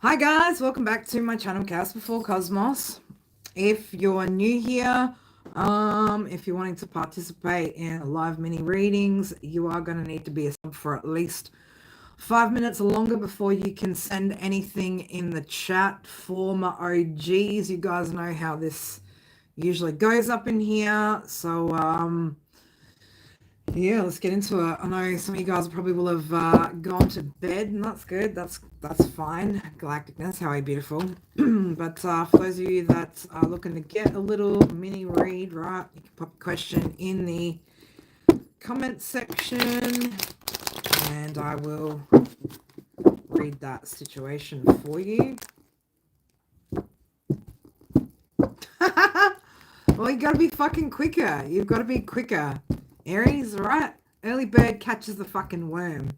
Hi guys, welcome back to my channel Chaos Before Cosmos. If you're new here, if you're wanting to participate in live mini readings, you are going to need to be a sub for at least 5 minutes or longer before you can send anything in the chat. For my OGs, you guys know how this usually goes up in here. So yeah, let's get into it. I know some of you guys probably will have gone to bed, and that's good. That's fine. Galacticness, how are you, beautiful? But for those of you that are looking to get a little mini read, right, you can pop a question in the comment section, and I will read that situation for you. Well, you gotta be fucking quicker. You've got to be quicker. Aries, right? Early bird catches the fucking worm.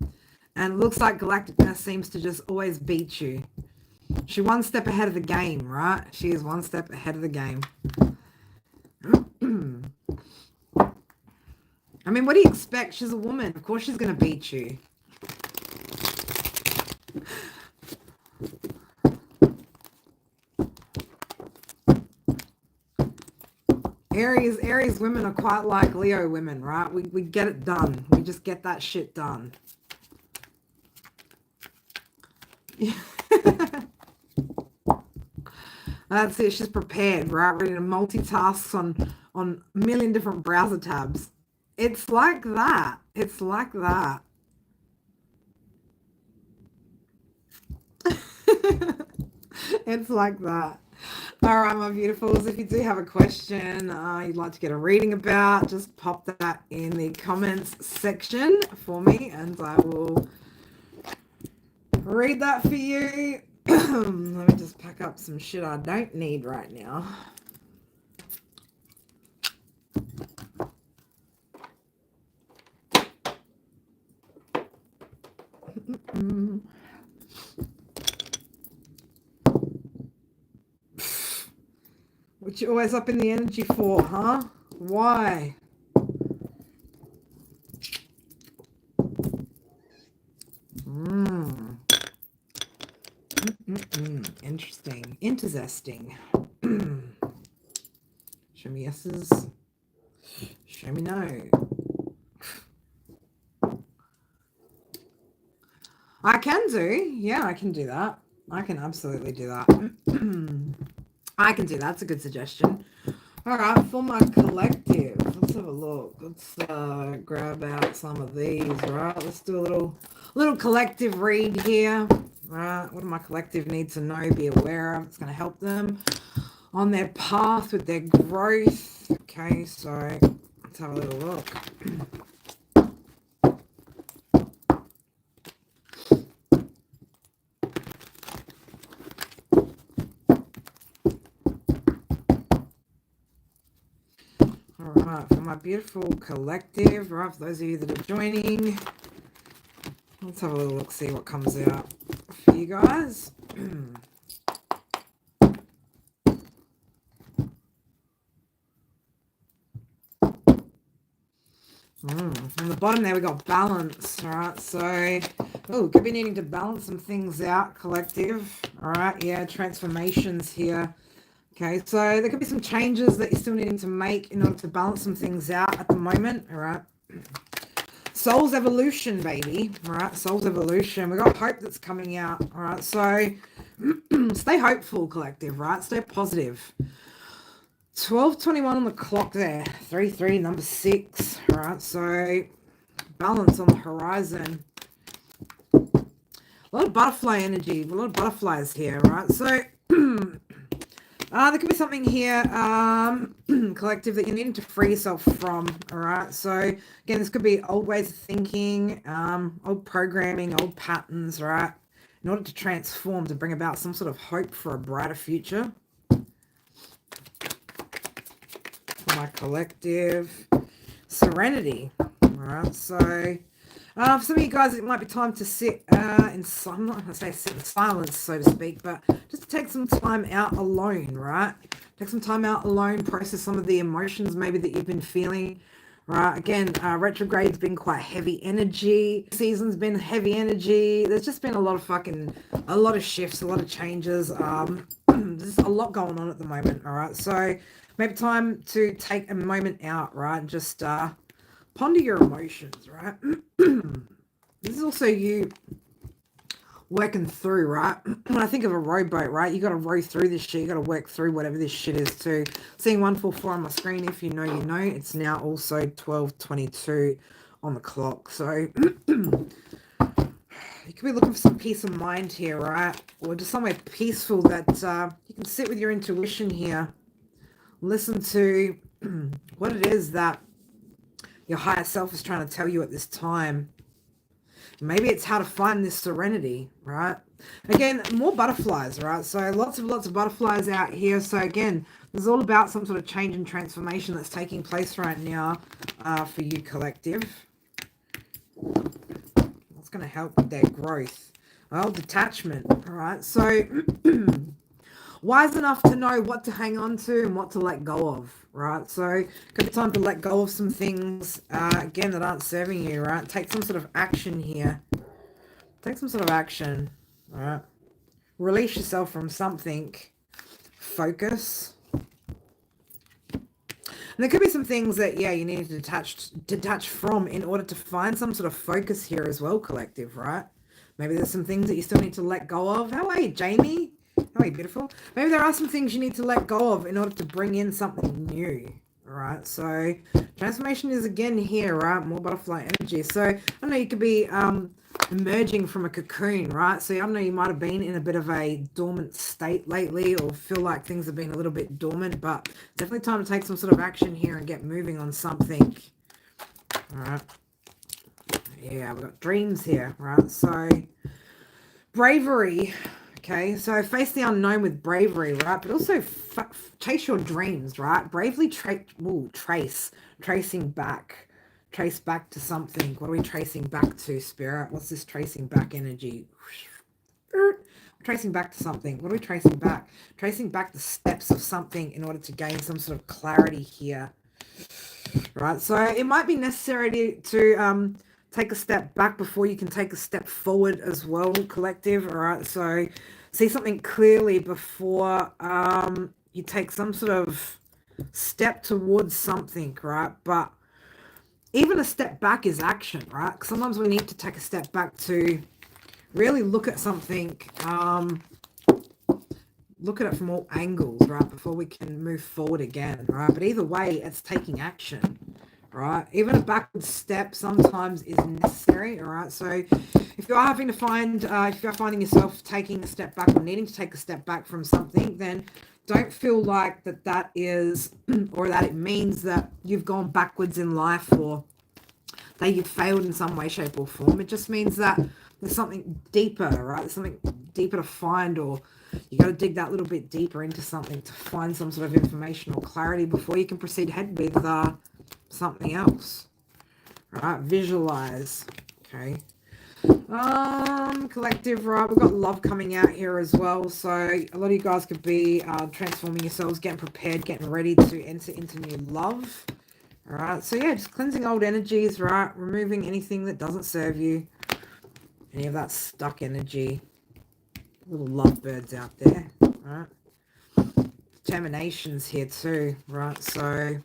And it looks like Galacticness seems to just always beat you. She's one step ahead of the game, right? She is one step ahead of the game. I mean, what do you expect? She's a woman. Of course she's going to beat you. Aries women are quite like Leo women, right? We get it done. We just get that shit done. That's it. She's prepared, right? Ready to multitask on a million different browser tabs. It's like that. It's like that. It's like that. All right, my beautifuls, if you do have a question you'd like to get a reading about, just pop that in the comments section for me and I will read that for you. Let me just pack up some shit I don't need right now. What you always up in the energy for, huh? Why? Interesting. Interesting. Show me yeses. Show me no. I can do. Yeah, I can do that. I can absolutely do that. I can do that. That's a good suggestion. All right, for my collective, let's have a look. Let's grab out some of these, right? Let's do a little collective read here. Right, what do my collective need to know, be aware of? It's going to help them on their path with their growth. Okay, so let's have a little look. Alright, for my beautiful collective, right, for those of you that are joining, let's have a little look, see what comes out for you guys. On the bottom there we got balance. All right, so could be needing to balance some things out, collective. All right, yeah, transformations here. Okay, so there could be some changes that you're still needing to make in order to balance some things out at the moment. All right, soul's evolution, baby. All right, soul's evolution. We got hope that's coming out. All right, so stay hopeful, collective. Right, stay positive. 12:21 on the clock there. 3-3, number 6. All right, so balance on the horizon. A lot of butterfly energy. A lot of butterflies here, right? So there could be something here, collective, that you're needing to free yourself from. All right, so again, this could be old ways of thinking, old programming, old patterns, right? In order to transform, to bring about some sort of hope for a brighter future. My collective, serenity. All right, so for some of you guys, it might be time to sit in I'm not going to say sit in silence, so to speak, but just to take some time out alone, right? Take some time out alone, process some of the emotions maybe that you've been feeling, right? Again, retrograde's been quite heavy energy. Season's been heavy energy. There's just been a lot of shifts, a lot of changes. There's a lot going on at the moment, all right? So maybe time to take a moment out, right? And just ponder your emotions, right? This is also you working through, right? When I think of a rowboat, right, you got to row through this shit. You got to work through whatever this shit is too. Seeing 144 on my screen. If you know, you know. It's now also 12:22 on the clock. So you could be looking for some peace of mind here, right? Or just somewhere peaceful that you can sit with your intuition here. Listen to what it is that your higher self is trying to tell you at this time. Maybe it's how to find this serenity, right? Again, more butterflies, right? So lots of butterflies out here. So again, this is all about some sort of change and transformation that's taking place right now for you, collective. What's going to help with their growth? Well, detachment, all right? So wise enough to know what to hang on to and what to let go of, right? So could be time to let go of some things, again, that aren't serving you, right? Take some sort of action here. Take some sort of action, all right? Release yourself from something. Focus. And there could be some things that, yeah, you need to detach from in order to find some sort of focus here as well, collective, right? Maybe there's some things that you still need to let go of. How are you, Jamie? How are you, beautiful? Maybe there are some things you need to let go of in order to bring in something new, all right? So transformation is again here, right? More butterfly energy. So I don't know, you could be emerging from a cocoon, right? So I don't know, you might have been in a bit of a dormant state lately or feel like things have been a little bit dormant, but definitely time to take some sort of action here and get moving on something, all right? Yeah, we've got dreams here, right? So bravery. Okay, so face the unknown with bravery, right? But also chase your dreams, right? Bravely tracing back. Trace back to something. What are we tracing back to, Spirit? What's this tracing back energy? Tracing back to something. What are we tracing back? Tracing back the steps of something in order to gain some sort of clarity here, right? So it might be necessary to take a step back before you can take a step forward as well, collective, all right? So see something clearly before you take some sort of step towards something, right? But even a step back is action, right? Sometimes we need to take a step back to really look at something, look at it from all angles, right? Before we can move forward again, right? But either way, it's taking action, right? Even a backward step sometimes is necessary, all right? So if you are having to if you're finding yourself taking a step back or needing to take a step back from something, then don't feel like that is, or that it means that you've gone backwards in life or that you've failed in some way, shape or form. It just means that there's something deeper, right? There's something deeper to find, or you got to dig that little bit deeper into something to find some sort of information or clarity before you can proceed ahead with something else, right? Visualize, okay? Collective, right? We've got love coming out here as well. So a lot of you guys could be transforming yourselves, getting prepared, getting ready to enter into new love. All right. So yeah, just cleansing old energies, right? Removing anything that doesn't serve you. Any of that stuck energy. Little lovebirds out there, right? Determinations here too, right? So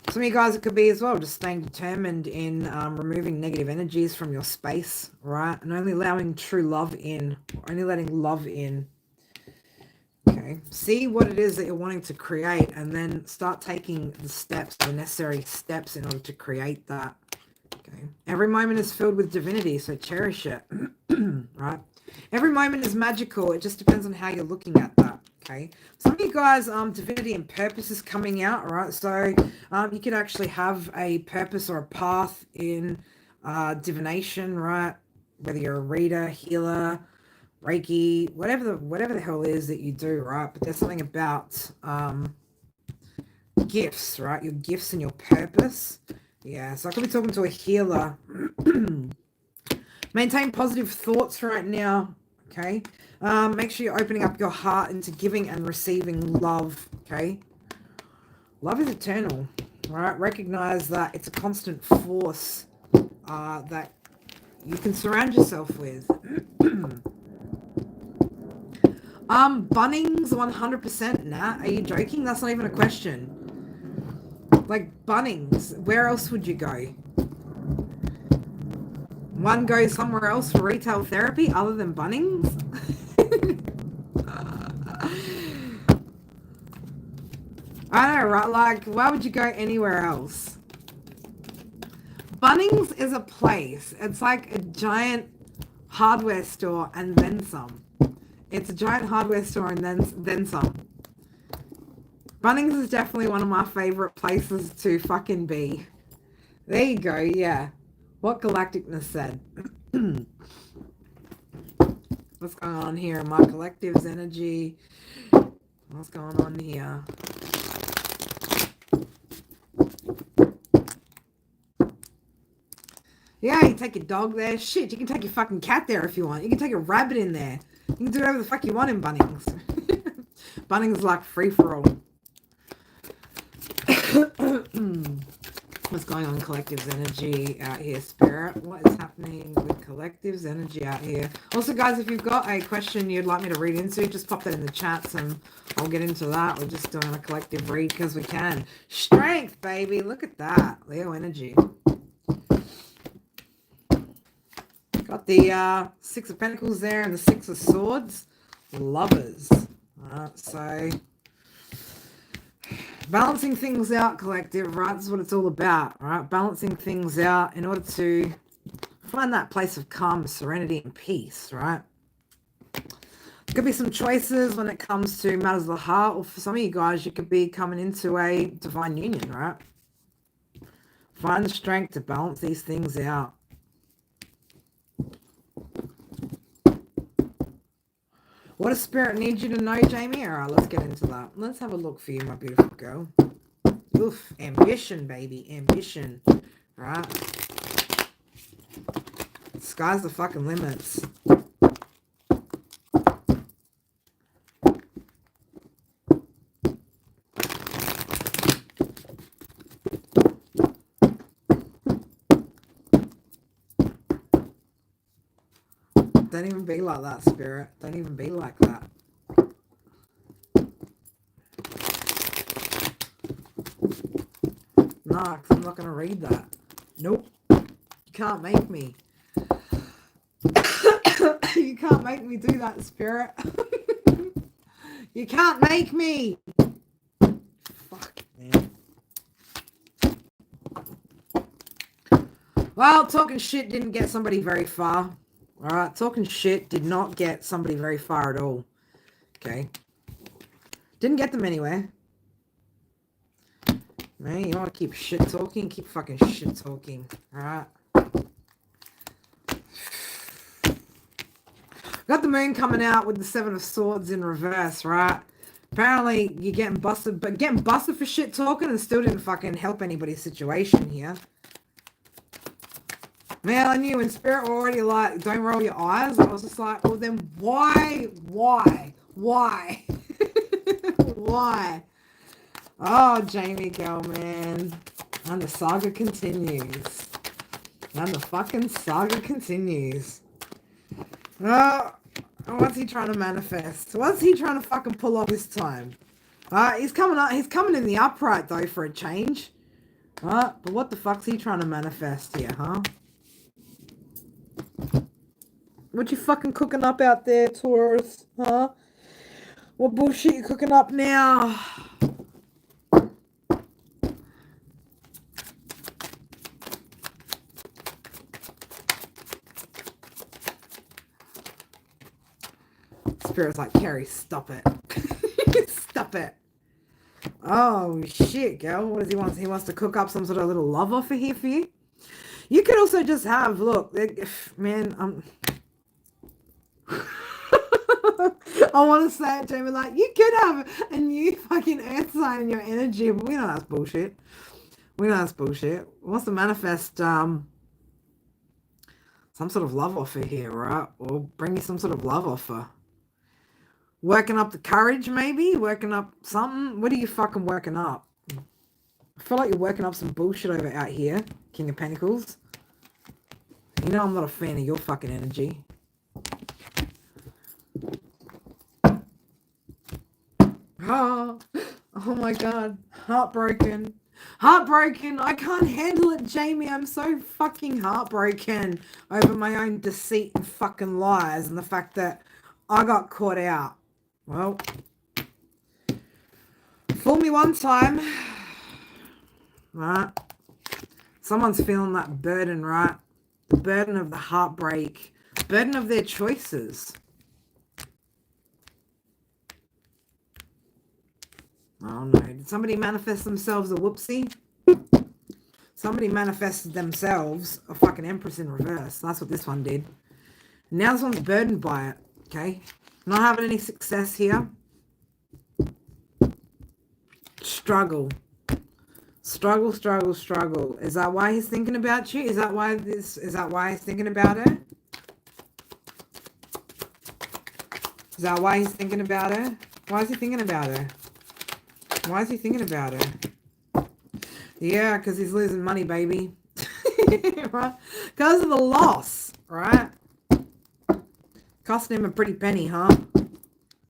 some of you guys, it could be as well just staying determined in removing negative energies from your space, right? And only allowing true love in, only letting love in. Okay, see what it is that you're wanting to create and then start taking the steps, the necessary steps in order to create that. Okay, every moment is filled with divinity, so cherish it, right? Every moment is magical. It just depends on how you're looking at that. Okay, some of you guys, divinity and purpose is coming out, right? So you could actually have a purpose or a path in divination, right? Whether you're a reader, healer, Reiki, whatever the hell it is that you do, right? But there's something about gifts, right? Your gifts and your purpose. Yeah, so I could be talking to a healer. Maintain positive thoughts right now, okay? Make sure you're opening up your heart into giving and receiving love, okay? Love is eternal, right? Recognize that it's a constant force that you can surround yourself with. Bunnings 100%. Nah, are you joking? That's not even a question. Like, Bunnings, where else would you go? One goes somewhere else for retail therapy other than Bunnings? I know, right? Like, why would you go anywhere else? Bunnings is a place. It's like a giant hardware store and then some. It's a giant hardware store and then some. Bunnings is definitely one of my favorite places to fucking be. There you go, yeah. What Galacticness said. What's going on here? My collective's energy. What's going on here? Yeah, you take your dog there. Shit, you can take your fucking cat there if you want. You can take a rabbit in there. You can do whatever the fuck you want in Bunnings. Bunnings is like free for all. What's going on, collective's energy out here, Spirit? What is happening with collective's energy out here? Also, guys, if you've got a question you'd like me to read into, just pop that in the chats and I'll get into that. We're just doing a collective read because we can. Strength, baby. Look at that. Leo energy. Got the Six of Pentacles there and the Six of Swords. Lovers. So balancing things out, collective, right? This is what it's all about, right? Balancing things out in order to find that place of calm, serenity, and peace, right? There could be some choices when it comes to matters of the heart, or for some of you guys, you could be coming into a divine union, right? Find the strength to balance these things out. What does Spirit need you to know, Jamie? All right, let's get into that. Let's have a look for you, my beautiful girl. Oof, ambition, baby, ambition. Right? Sky's the fucking limits. Don't even be like that, Spirit. Don't even be like that. Nah, because I'm not going to read that. Nope. You can't make me. You can't make me do that, Spirit. You can't make me. Fuck, man. Well, talking shit didn't get somebody very far. Alright, talking shit did not get somebody very far at all. Okay. Didn't get them anywhere. Man, you want to keep shit talking? Keep fucking shit talking. Alright. Got the moon coming out with the Seven of Swords in reverse, right? Apparently, you're getting busted, but getting busted for shit talking and still didn't fucking help anybody's situation here. Man, I knew when Spirit were already like, don't roll your eyes. I was just like, well, then why? Why? Why? Oh, Jamie girl, man. And the saga continues. And the fucking saga continues. Oh, what's he trying to manifest? What's he trying to fucking pull off this time? He's coming up. He's coming in the upright, though, for a change. But what the fuck's he trying to manifest here, huh? What you fucking cooking up out there, Taurus? Huh? What bullshit you cooking up now? Spirit's like, Carrie, stop it. Stop it. Oh, shit, girl. What does he want? He wants to cook up some sort of little love offer here for you? You could also just have, look, man, I want to say it, Jamie, like, you could have a new fucking earth sign in your energy, but we know that's bullshit. We know that's bullshit. Wants to manifest some sort of love offer here, right? Or bring you some sort of love offer. Working up the courage, maybe? Working up something? What are you fucking working up? I feel like you're working up some bullshit over out here, King of Pentacles. You know I'm not a fan of your fucking energy. Oh my God. Heartbroken. Heartbroken. I can't handle it, Jamie. I'm so fucking heartbroken over my own deceit and fucking lies and the fact that I got caught out. Well, fool me one time. Right? Someone's feeling that burden, right? The burden of the heartbreak. Burden of their choices. Oh no, did somebody manifest themselves a whoopsie? Somebody manifested themselves a fucking Empress in reverse. That's what this one did. Now this one's burdened by it, okay? Not having any success here. Struggle. Struggle, struggle, struggle. Is that why he's thinking about you? Is that why he's thinking about it? Is that why he's thinking about her? Why is he thinking about her? Why is he thinking about her? Yeah, because he's losing money, baby. Right? Because of the loss, right? Costing him a pretty penny, huh?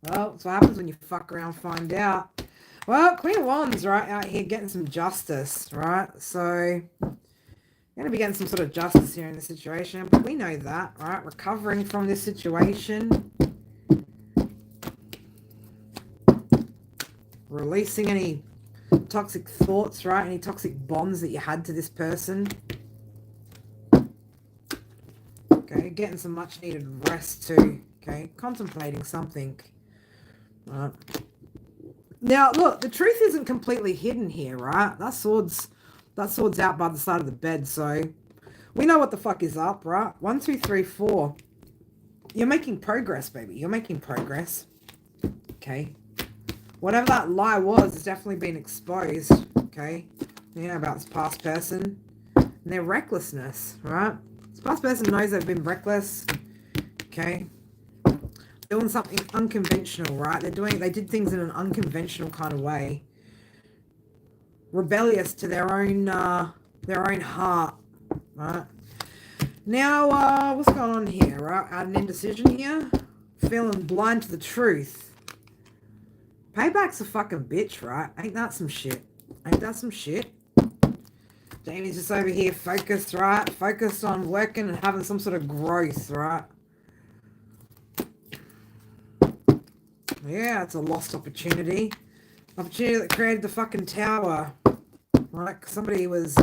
Well, that's what happens when you fuck around and find out. Well, Queen of Wands, right, out here getting some justice, right? So, you're going to be getting some sort of justice here in this situation. But we know that, right? Recovering from this situation. Releasing any toxic thoughts, right? Any toxic bonds that you had to this person. Okay, getting some much needed rest too. Okay, contemplating something. Right. Now, look, the truth isn't completely hidden here, right? That sword's out by the side of the bed, so we know what the fuck is up, right? 1, 2, 3, 4. You're making progress, baby. You're making progress. Okay. Whatever that lie was, it's definitely been exposed, okay? Yeah, about this past person and their recklessness, right? This past person knows they've been reckless, okay? Doing something unconventional, right? They did things in an unconventional kind of way. Rebellious to their own heart, right? Now, what's going on here, right? At an indecision here. Feeling blind to the truth. Payback's a fucking bitch, right? Ain't that some shit? Ain't that some shit? Jamie's just over here focused, right? Focused on working and having some sort of growth, right? Yeah, it's a lost opportunity. Opportunity that created the fucking tower. Right? Somebody was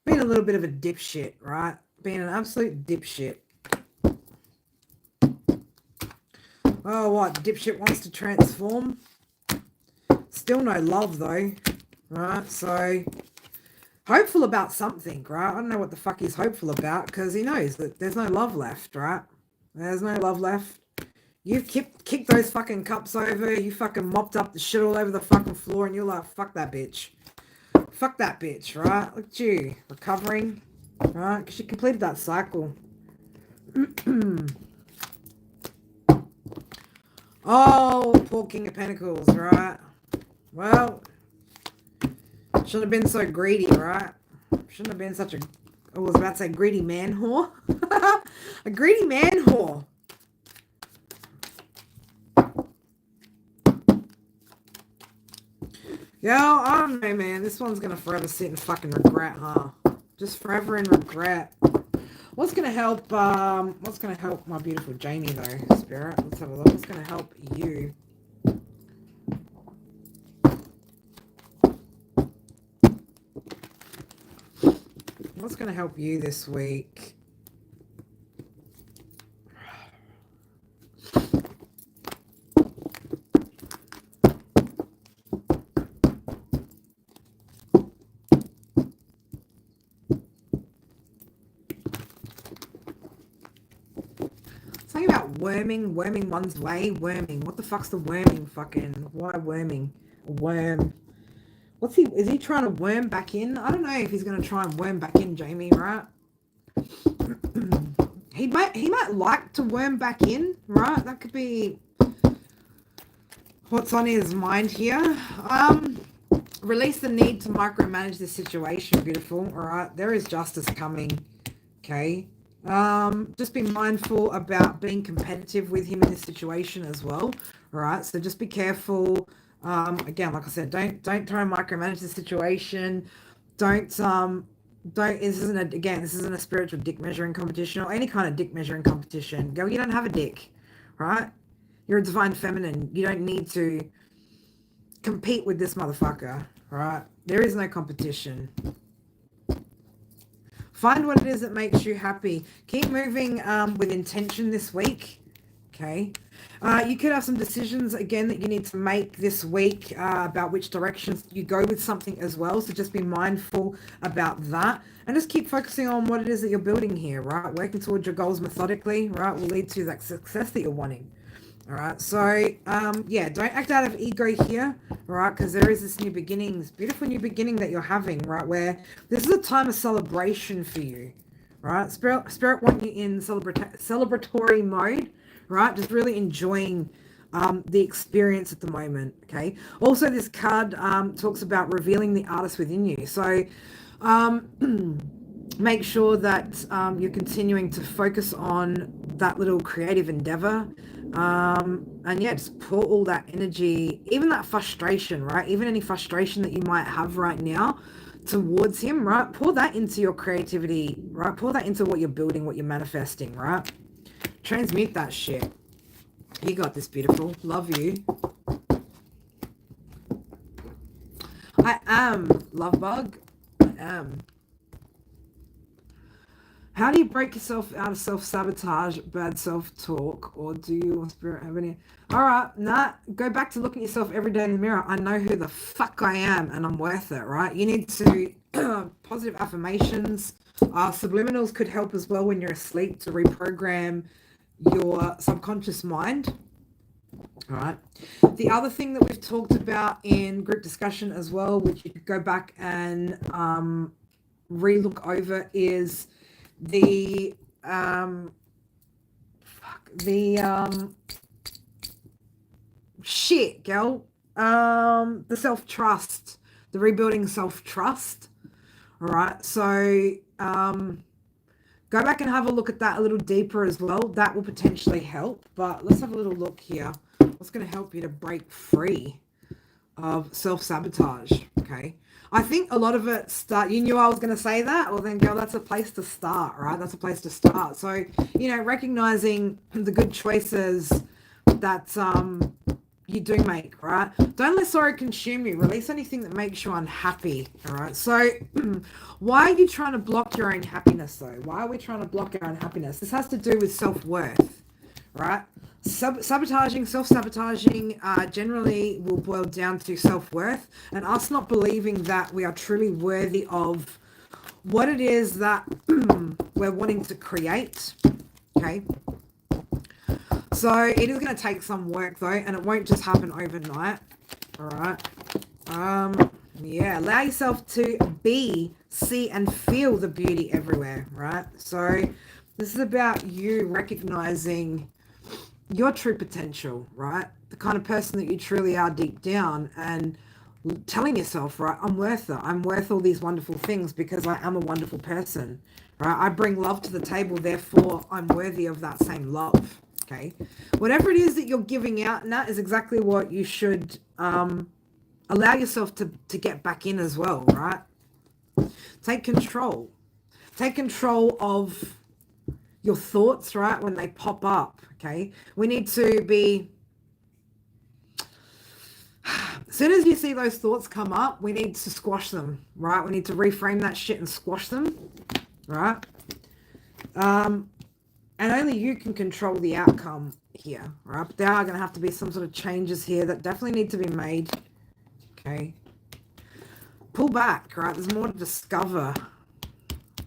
being a little bit of a dipshit, right? Being an absolute dipshit. Oh, what? Dipshit wants to transform? Still no love, though. Right? So, hopeful about something, right? I don't know what the fuck he's hopeful about, because he knows that there's no love left, right? There's no love left. You've kicked those fucking cups over. You fucking mopped up the shit all over the fucking floor, and you're like, fuck that bitch. Fuck that bitch, right? Look at you. Recovering, right? Because you completed that cycle. Oh, poor King of Pentacles, right? Well, shouldn't have been so greedy, right? Shouldn't have been such a... I was about to say greedy man whore. A greedy man whore. Yo, I don't know, man. This one's going to forever sit in fucking regret, huh? Just forever in regret. What's going to help, my beautiful Jamie, though, Spirit? Let's have a look. What's going to help you? What's going to help you this week? Something about worming one's way. Worming. What the fuck's the worming fucking? Why worming? A worm. Is he trying to worm back in? I don't know if he's going to try and worm back in, Jamie, right? he might like to worm back in, right? That could be what's on his mind here. Release the need to micromanage the situation, beautiful. All right, there is justice coming. Okay. Just be mindful about being competitive with him in this situation as well. All right, so just be careful. Again, like I said, don't try and micromanage the situation. Don't this isn't a spiritual dick measuring competition or any kind of dick measuring competition. Girl, you don't have a dick, right? You're a divine feminine. You don't need to compete with this motherfucker, right? There is no competition. Find what it is that makes you happy. Keep moving with intention this week. Okay. You could have some decisions, again, that you need to make this week about which directions you go with something as well. So just be mindful about that. And just keep focusing on what it is that you're building here, right? Working towards your goals methodically, right, will lead to that success that you're wanting. All right. So, yeah, don't act out of ego here, right? Because there is this new beginning, this beautiful new beginning that you're having, right? Where this is a time of celebration for you, right? Spirit want you in celebratory mode, right? Just really enjoying the experience at the moment, okay? Also, this card talks about revealing the artist within you. So make sure that you're continuing to focus on that little creative endeavor. And yeah, just pour all that energy, even that frustration, right? Even any frustration that you might have right now towards him, right? Pour that into your creativity, right? Pour that into what you're building, what you're manifesting, right? Transmute that shit. You got this, beautiful. Love you. I am, love bug. I am. How do you break yourself out of self-sabotage, bad self-talk, or do you or spirit have any? All right, go back to looking at yourself every day in the mirror. I know who the fuck I am, and I'm worth it, right? You need to, positive affirmations. Subliminals could help as well when you're asleep to reprogram your subconscious mind. All right. The other thing that we've talked about in group discussion as well, which you could go back and re-look over, is the shit, girl. The self-trust, the rebuilding self-trust. All right. So go back and have a look at that a little deeper as well. That will potentially help. But let's have a little look here. What's going to help you to break free of self-sabotage? Okay. I think a lot of it you knew I was going to say that. Well, then, girl, that's a place to start, right? That's a place to start. So, recognizing the good choices that you do make, right? Don't let sorrow consume you. Release anything that makes you unhappy, all right? So why are you trying to block your own happiness, though? Why are we trying to block our own happiness? This has to do with self-worth, right? Self-sabotaging generally will boil down to self-worth and us not believing that we are truly worthy of what it is that we're wanting to create, okay? So it is going to take some work, though, and it won't just happen overnight, all right? Yeah, allow yourself to be, see, and feel the beauty everywhere, right? So this is about you recognizing your true potential, right? The kind of person that you truly are deep down, and telling yourself, right, I'm worth it. I'm worth all these wonderful things because I am a wonderful person, right? I bring love to the table, therefore I'm worthy of that same love, okay? Whatever it is that you're giving out, and that is exactly what you should allow yourself to get back in as well, right? Take control. Take control of your thoughts, right, when they pop up, okay? We need to be, as soon as you see those thoughts come up, we need to squash them, right? We need to reframe that shit and squash them, right? And only you can control the outcome here, right? But there are going to have to be some sort of changes here that definitely need to be made, okay? Pull back, right? There's more to discover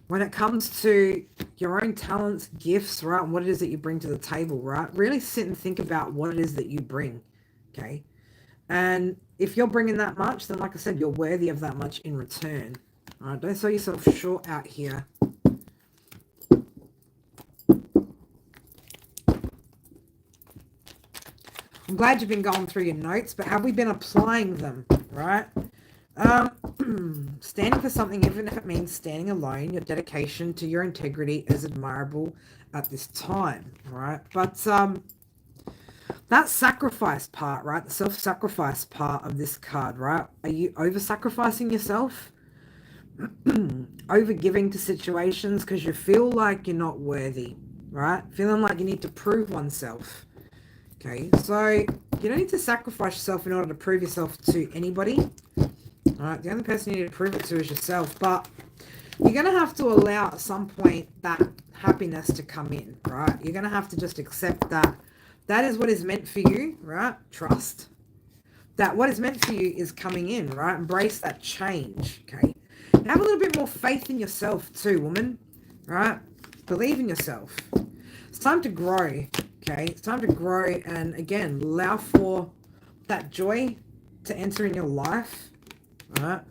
when it comes to your own talents, gifts, right? And what it is that you bring to the table, right? Really sit and think about what it is that you bring, okay? And if you're bringing that much, then like I said, you're worthy of that much in return. All right, don't sell yourself short out here. I'm glad you've been going through your notes, but have we been applying them, right? Standing for something, even if it means standing alone, your dedication to your integrity is admirable at this time, right? But that sacrifice part, right? The self-sacrifice part of this card, right? Are you over-sacrificing yourself? Over-giving to situations because you feel like you're not worthy, right? Feeling like you need to prove oneself. Okay, so you don't need to sacrifice yourself in order to prove yourself to anybody. All right, the only person you need to prove it to is yourself. But you're going to have to allow at some point that happiness to come in, right? You're going to have to just accept that that is what is meant for you, right? Trust that what is meant for you is coming in, right? Embrace that change, okay? And have a little bit more faith in yourself too, woman, right? Believe in yourself. It's time to grow, okay? It's time to grow and, again, allow for that joy to enter in your life, right?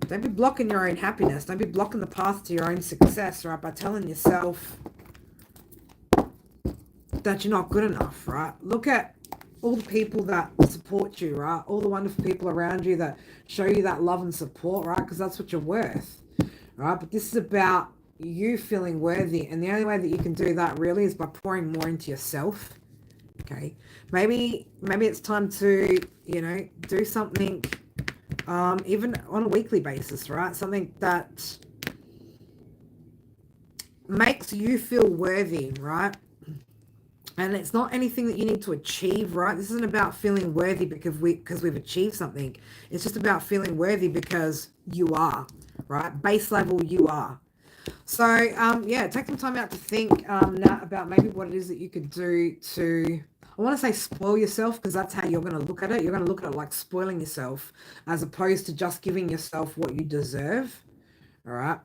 Don't be blocking your own happiness. Don't be blocking the path to your own success, right? By telling yourself that you're not good enough, right? Look at all the people that support you, right? All the wonderful people around you that show you that love and support, right? Because that's what you're worth, right? But this is about you feeling worthy. And the only way that you can do that really is by pouring more into yourself, okay? Maybe it's time to, do something even on a weekly basis, right? Something that makes you feel worthy, right? And it's not anything that you need to achieve, right? This isn't about feeling worthy because we've achieved something. It's just about feeling worthy because you are, right? Base level, you are. So, yeah, take some time out to think now about maybe what it is that you could do to, I want to say spoil yourself, because that's how you're going to look at it. You're going to look at it like spoiling yourself as opposed to just giving yourself what you deserve, all right?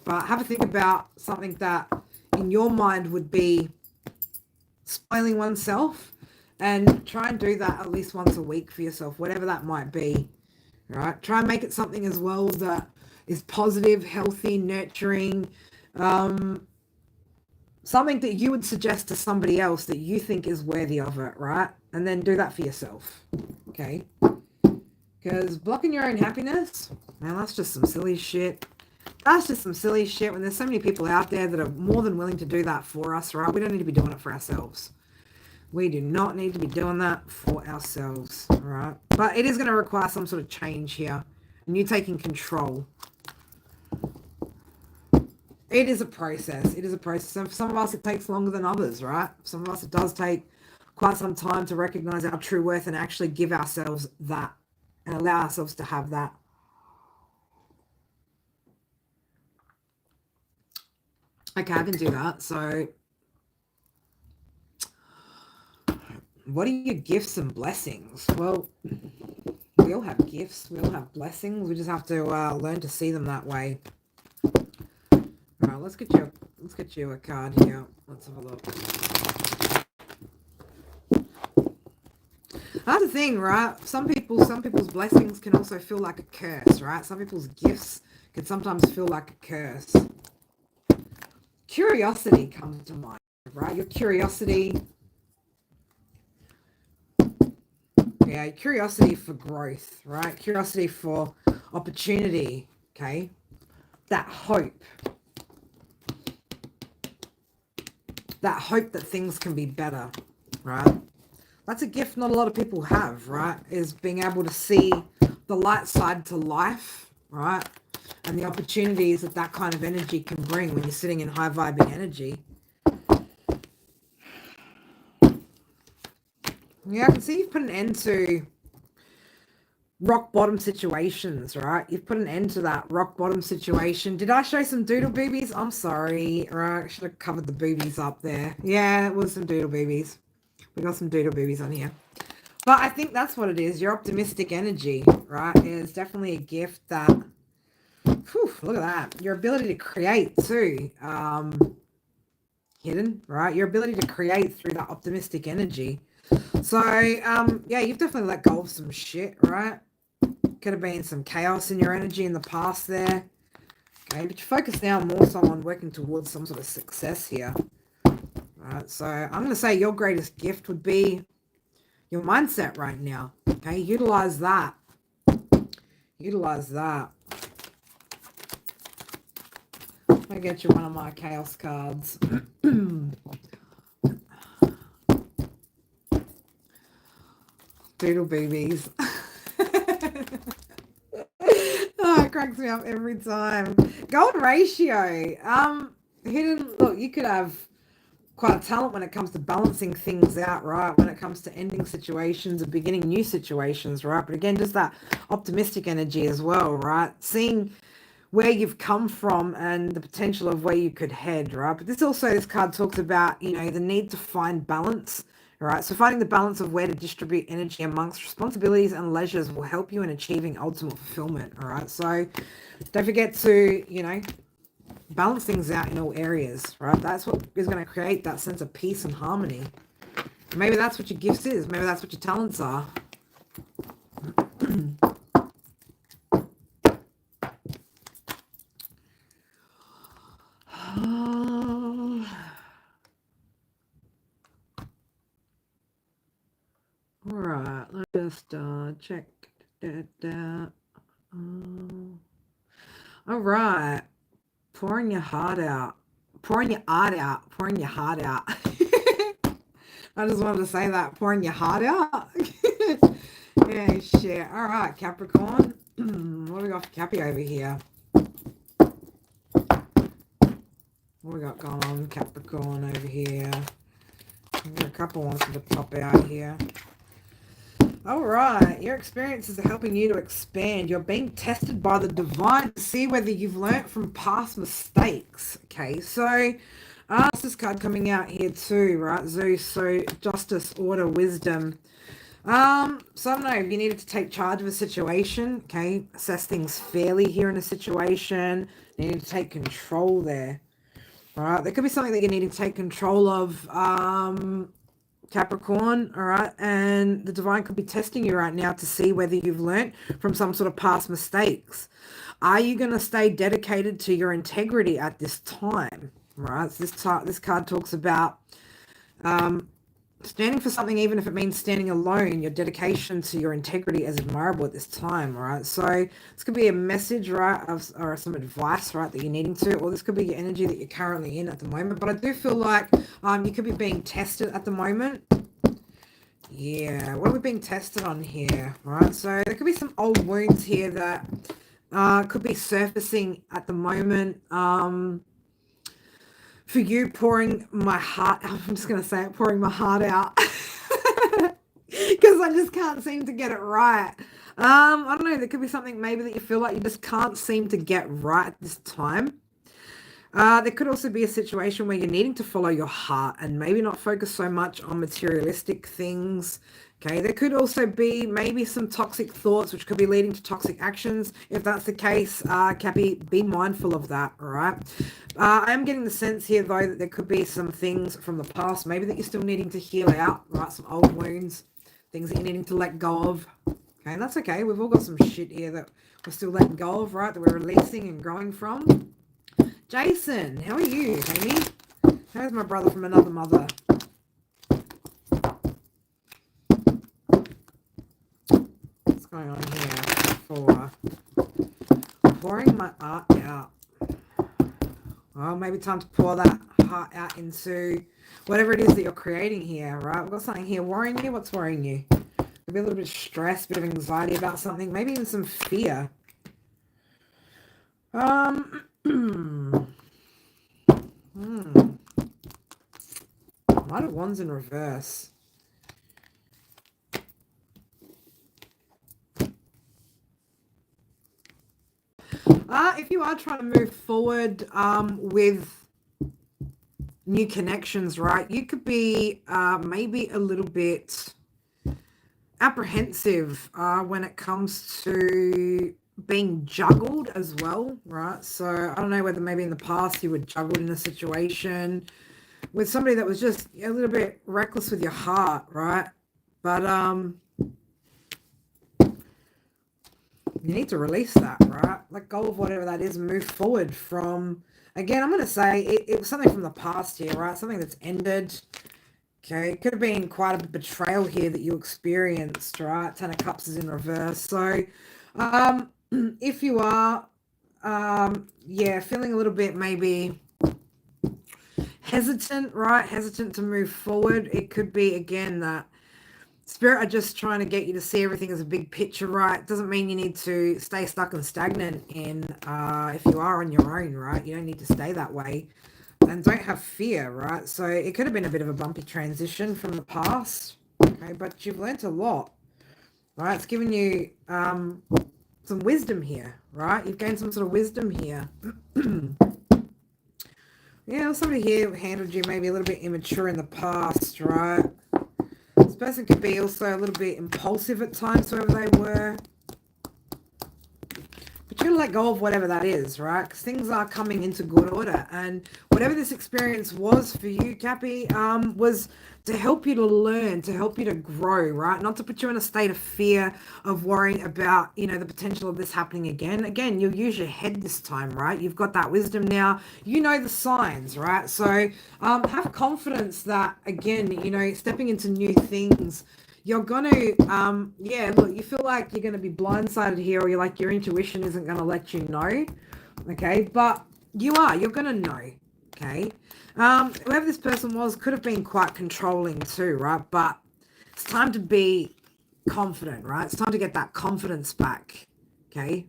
But have a think about something that in your mind would be spoiling oneself, and try and do that at least once a week for yourself, whatever that might be, right? Try and make it something as well that is positive, healthy, nurturing, something that you would suggest to somebody else that you think is worthy of it, right? And then do that for yourself, okay? Because blocking your own happiness, man, that's just some silly shit. That's just some silly shit when there's so many people out there that are more than willing to do that for us, right? We don't need to be doing it for ourselves. We do not need to be doing that for ourselves, all right? But it is going to require some sort of change here. And you taking control. It is a process. It is a process. And for some of us, it takes longer than others, right? For some of us, it does take quite some time to recognize our true worth and actually give ourselves that and allow ourselves to have that. Okay, I can do that. So, what are your gifts and blessings? Well, we all have gifts. We all have blessings. We just have to learn to see them that way. All right, let's get you a card here. Let's have a look. That's the thing, right? Some people's blessings can also feel like a curse, right? Some people's gifts can sometimes feel like a curse. Curiosity comes to mind, right? Your curiosity. Yeah, curiosity for growth, right? Curiosity for opportunity, okay? That hope. That hope that things can be better, right? That's a gift not a lot of people have, right? Is being able to see the light side to life, right? And the opportunities that that kind of energy can bring when you're sitting in high vibing energy. Yeah, I can see you've put an end to rock bottom situations, right? You've put an end to that rock bottom situation. Did I show some doodle boobies? I'm sorry. Right, I should have covered the boobies up there. Yeah, it was some doodle boobies. We got some doodle boobies on here. But I think that's what it is. Your optimistic energy, right? Is definitely a gift that, whew, look at that. Your ability to create too. Hidden, right? Your ability to create through that optimistic energy. So, yeah, you've definitely let go of some shit, right? Could have been some chaos in your energy in the past there. Okay, but you focus now more so on working towards some sort of success here. Right, so I'm going to say your greatest gift would be your mindset right now. Okay, utilize that. Utilize that. I get you one of my chaos cards. Doodle boobies. Oh, it cracks me up every time. Gold ratio. Hidden. Look, you could have quite a talent when it comes to balancing things out, right? When it comes to ending situations and beginning new situations, right? But again, just that optimistic energy as well, right? Seeing where you've come from and the potential of where you could head, right? But this card talks about, the need to find balance, right? So finding the balance of where to distribute energy amongst responsibilities and leisures will help you in achieving ultimate fulfillment, all right? So don't forget to, balance things out in all areas, right? That's what is going to create that sense of peace and harmony. Maybe that's what your gifts is. Maybe that's what your talents are. All right, let's just check that. All right, pouring your heart out. Pouring your art out. Pouring your heart out. I just wanted to say that. Pouring your heart out. Yeah, shit. All right, Capricorn. What do we got for Cappy over here? What we got going on, Capricorn, over here? I've got a couple ones to pop out here. All right, your experiences are helping you to expand. You're being tested by the divine to see whether you've learnt from past mistakes. Okay, so this card coming out here too, right? So justice, order, wisdom. So I don't know if you needed to take charge of a situation, okay, assess things fairly here in a situation, you need to take control there. All right, there could be something that you're needing to take control of, Capricorn, all right, and the divine could be testing you right now to see whether you've learnt from some sort of past mistakes. Are you going to stay dedicated to your integrity at this time? Right, so this card talks about standing for something, even if it means standing alone. Your dedication to your integrity is admirable at this time, right? So this could be a message, right, or some advice, right, that you're needing to, or this could be your energy that you're currently in at the moment. But I do feel like you could be being tested at the moment. Yeah, what are we being tested on here, right? So there could be some old wounds here that could be surfacing at the moment. For you, pouring my heart, I'm just going to say it, pouring my heart out. Because I just can't seem to get it right. I don't know, there could be something maybe that you feel like you just can't seem to get right this time. There could also be a situation where you're needing to follow your heart and maybe not focus so much on materialistic things. Okay, there could also be maybe some toxic thoughts which could be leading to toxic actions. If that's the case, Cappy, be mindful of that, all right? I am getting the sense here, though, that there could be some things from the past, maybe that you're still needing to heal out, right? Some old wounds, things that you're needing to let go of. Okay, and that's okay. We've all got some shit here that we're still letting go of, right? That we're releasing and growing from. Jason, how are you, Amy? How's my brother from another mother? What's going on here for pouring my art out? Well, maybe time to pour that heart out into whatever it is that you're creating here, right? We've got something here worrying you. What's worrying you? Maybe a little bit of stress, a bit of anxiety about something, maybe even some fear. Knight of Wands in reverse. If you are trying to move forward with new connections, right, you could be maybe a little bit apprehensive when it comes to being juggled as well, right? So I don't know whether maybe in the past you were juggled in a situation with somebody that was just a little bit reckless with your heart, right? But you need to release that, right? Let go of whatever that is and move forward from, again, I'm going to say it was something from the past here, right? Something that's ended. Okay, it could have been quite a betrayal here that you experienced, right? Ten of Cups is in reverse. So if you are, yeah, feeling a little bit maybe hesitant, right? Hesitant to move forward. It could be, again, that Spirit are just trying to get you to see everything as a big picture, right? Doesn't mean you need to stay stuck and stagnant in, if you are on your own, right? You don't need to stay that way. And don't have fear, right? So it could have been a bit of a bumpy transition from the past, okay? But you've learnt a lot, right? It's given you some wisdom here, right? You've gained some sort of wisdom here. Yeah, somebody here handled you maybe a little bit immature in the past, right? This person could be also a little bit impulsive at times, whoever they were. But you're going to let go of whatever that is, right? Because things are coming into good order. And whatever this experience was for you, Cappy, was to help you to learn, to help you to grow, right? Not to put you in a state of fear, of worrying about, you know, the potential of this happening again. Again, you'll use your head this time, right? You've got that wisdom now. You know the signs, right? So have confidence that, again, you know, stepping into new things, you're going to, yeah, look, you feel like you're going to be blindsided here, or you're like your intuition isn't going to let you know, okay? But you're going to know, okay? Whoever this person was could have been quite controlling too, right? But it's time to be confident, right? It's time to get that confidence back, okay?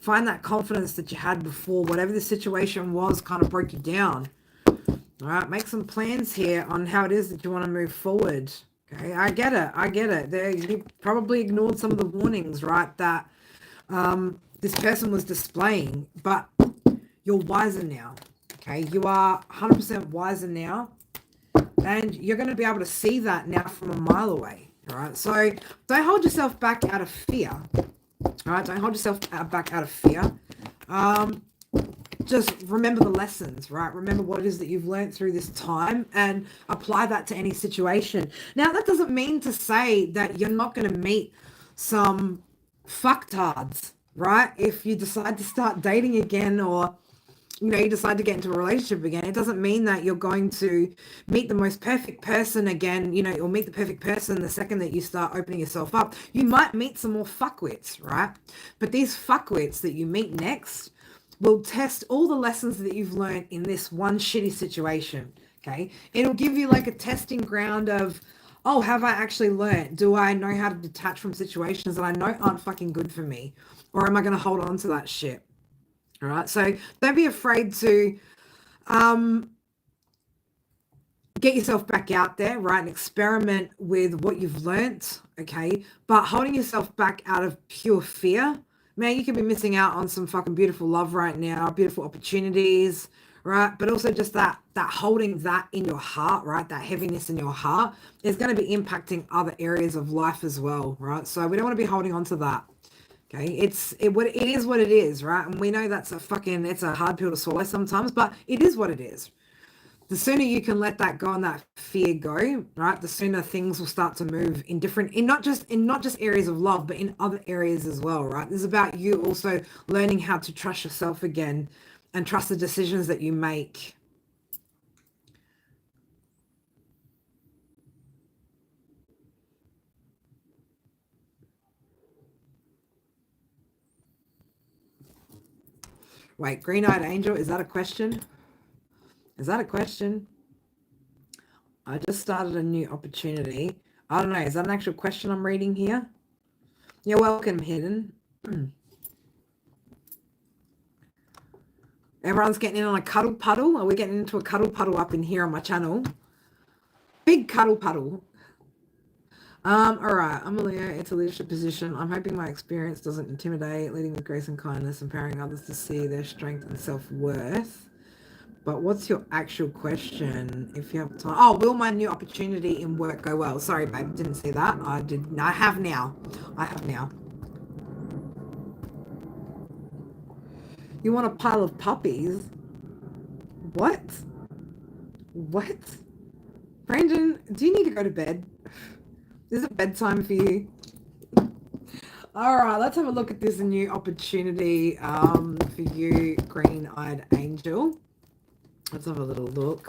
Find that confidence that you had before. Whatever the situation was kind of broke you down, all right? Make some plans here on how it is that you want to move forward. Okay, I get it. You probably ignored some of the warnings, right, that this person was displaying, but you're wiser now, okay? You are 100% wiser now, and you're going to be able to see that now from a mile away, all right? So don't hold yourself back out of fear, all right? Don't hold yourself back out of fear. Just remember the lessons, right? Remember what it is that you've learned through this time and apply that to any situation. Now, that doesn't mean to say that you're not going to meet some fucktards, right? If you decide to start dating again, or, you know, you decide to get into a relationship again, it doesn't mean that you're going to meet the most perfect person again, you know, or meet the perfect person the second that you start opening yourself up. You might meet some more fuckwits, right? But these fuckwits that you meet next will test all the lessons that you've learned in this one shitty situation, okay? It'll give you like a testing ground of, oh, have I actually learned? Do I know how to detach from situations that I know aren't fucking good for me? Or am I going to hold on to that shit? All right, so don't be afraid to get yourself back out there, right, and experiment with what you've learnt, okay? But holding yourself back out of pure fear, man, you could be missing out on some fucking beautiful love right now, beautiful opportunities, right? But also just that holding that in your heart, right? That heaviness in your heart is going to be impacting other areas of life as well, right? So we don't want to be holding on to that. Okay, it is what it is, right? And we know it's a hard pill to swallow sometimes, but it is what it is. The sooner you can let that go and that fear go, right, the sooner things will start to move in not just areas of love, but in other areas as well, right? This is about you also learning how to trust yourself again and trust the decisions that you make. Wait, green-eyed angel, is that a question? Is that a question? I just started a new opportunity. I don't know. Is that an actual question I'm reading here? You're welcome, Hidden. Everyone's getting in on a cuddle puddle. Are we getting into a cuddle puddle up in here on my channel? Big cuddle puddle. All right. I'm a Leo. It's a leadership position. I'm hoping my experience doesn't intimidate, leading with grace and kindness, empowering others to see their strength and self-worth. But what's your actual question? If you have time. Oh, will my new opportunity in work go well? Sorry, babe. Didn't see that. I did. I have now. You want a pile of puppies? What? Brandon, do you need to go to bed? Is it bedtime for you? All right, let's have a look at this new opportunity for you, green-eyed angel. Let's have a little look.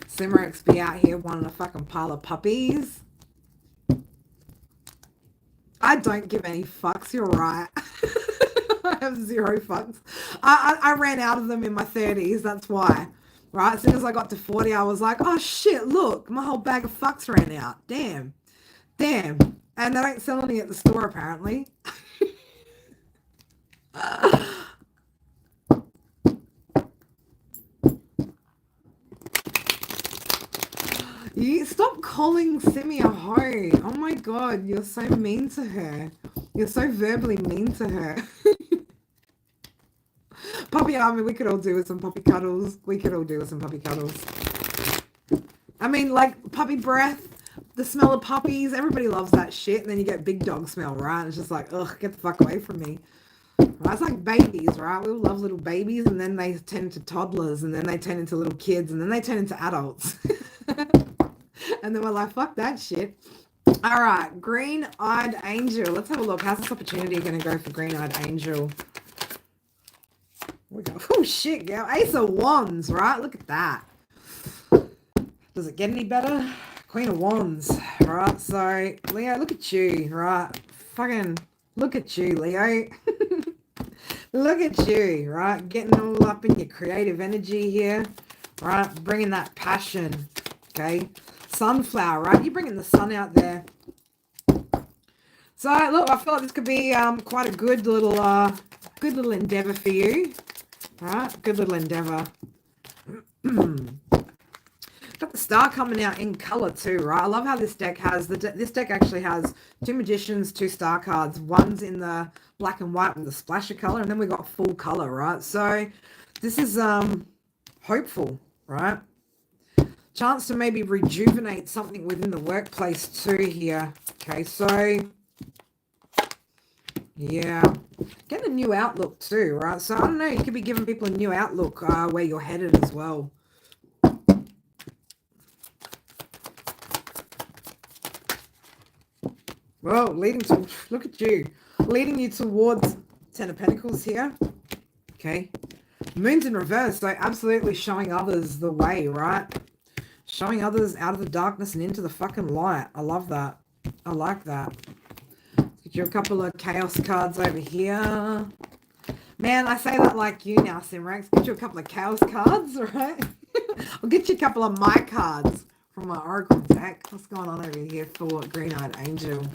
Simrex be out here wanting a fucking pile of puppies. I don't give any fucks. You're right. I have zero fucks. I ran out of them in my 30s. That's why. Right? As soon as I got to 40, I was like, oh shit, look, my whole bag of fucks ran out. Damn. Damn. And they don't sell any at the store, apparently. You stop calling Simi a hoe. Oh my god, you're so mean to her. You're so verbally mean to her. Puppy army, we could all do with some puppy cuddles. We could all do with some puppy cuddles. I mean, like puppy breath, the smell of puppies. Everybody loves that shit. And then you get big dog smell, right? It's just like, ugh, get the fuck away from me. Right? It's like babies, right? We all love little babies, and then they turn into toddlers, and then they turn into little kids, and then they turn into adults. And then we're like, fuck that shit. All right, green-eyed angel. Let's have a look. How's this opportunity going to go for green-eyed angel? We go. Oh shit, girl. Ace of Wands, right? Look at that. Does it get any better? Queen of Wands, right? So, Leo, look at you, right? Fucking look at you, Leo. Look at you, right? Getting all up in your creative energy here, right? Bringing that passion, okay? Sunflower, right? You're bringing the sun out there. So, look, I feel like this could be quite a good little endeavor for you. Right, good little endeavor. Got the star coming out in color too, right? I love how this deck has this deck actually has 2 magicians, 2 star cards. One's in the black and white with a splash of color, and then we got full color, right? So this is hopeful, right? Chance to maybe rejuvenate something within the workplace too here. Okay, so yeah, getting a new outlook too, right? So I don't know, you could be giving people a new outlook where you're headed as well. Well, look at you, leading you towards 10 of Pentacles here. Okay, Moon's in reverse, so absolutely showing others the way, right? Showing others out of the darkness and into the fucking light. I love that. I like that. Get you a couple of chaos cards over here. Man, I say that like you now, Simrax. Get you a couple of chaos cards, right? I'll get you a couple of my cards from my Oracle deck. What's going on over here for Green-Eyed Angel?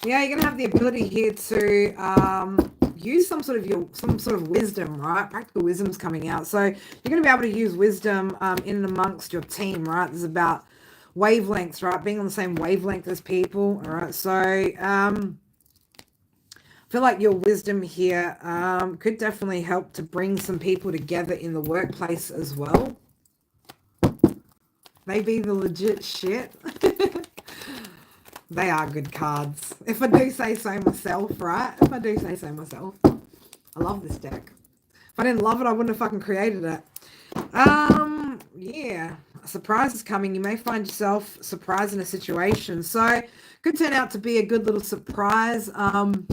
Yeah, you're gonna have the ability here to use some sort of wisdom, right? Practical wisdom's coming out, so you're gonna be able to use wisdom in and amongst your team, right? This is about wavelengths, right? Being on the same wavelength as people, all right? So I feel like your wisdom here could definitely help to bring some people together in the workplace as well. They be the legit shit. They are good cards. If I do say so myself, right? If I do say so myself. I love this deck. If I didn't love it, I wouldn't have fucking created it. Yeah. A surprise is coming. You may find yourself surprised in a situation. So, could turn out to be a good little surprise. Could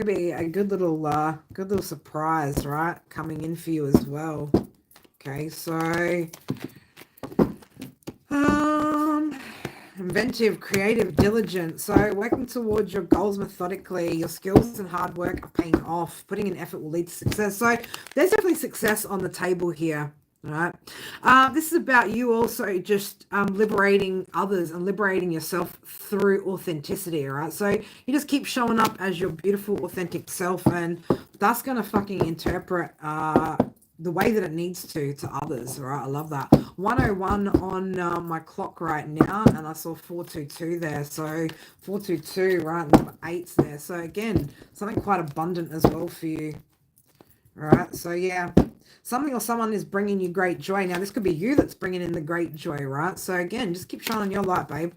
be a good little surprise, right? Coming in for you as well. Okay, so... inventive, creative, diligent. So working towards your goals methodically, your skills and hard work are paying off. Putting in effort will lead to success. So there's definitely success on the table here. All right. This is about you also just liberating others and liberating yourself through authenticity. All right. So you just keep showing up as your beautiful, authentic self, and that's going to fucking interpret the way that it needs to others, right? I love that. 101 on my clock right now, and I saw 422 there. So 422, right? Number 8's there. So again, something quite abundant as well for you. All right. So yeah, something or someone is bringing you great joy. Now, this could be you that's bringing in the great joy, right? So again, just keep shining your light, babe.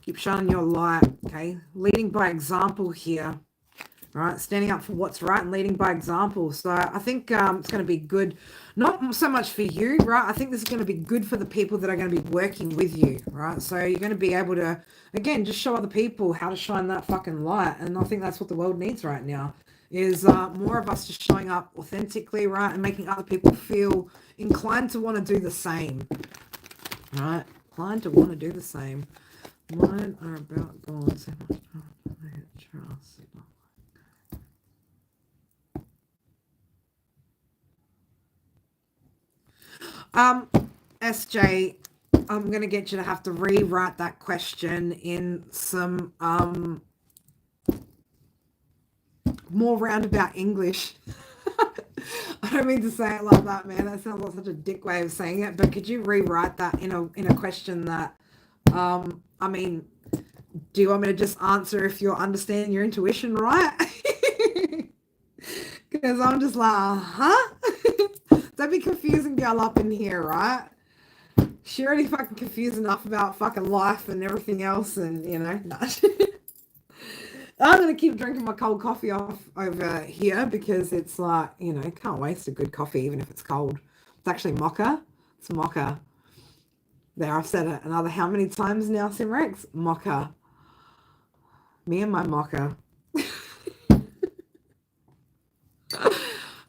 Keep shining your light, okay? Leading by example here. Right, standing up for what's right and leading by example. So I think it's going to be good, not so much for you, right? I think this is going to be good for the people that are going to be working with you, right? So you're going to be able to, again, just show other people how to shine that fucking light. And I think that's what the world needs right now. is more of us just showing up authentically, right, and making other people feel inclined to want to do the same, right? Inclined to want to do the same. Mine are about God. So much trust. SJ, I'm gonna get you to have to rewrite that question in some more roundabout English. I don't mean to say it like that, man. That sounds like such a dick way of saying it. But could you rewrite that in a question that, I mean, do you want me to just answer if you're understanding your intuition right? Because I'm just like, huh? Don't be confusing girl up in here, right? She already fucking confused enough about fucking life and everything else, and you know. I'm gonna keep drinking my cold coffee off over here because it's like, you know, can't waste a good coffee even if it's cold. It's actually mocha. It's mocha. There, I've said it another how many times now, Simrex? Mocha. Me and my mocha.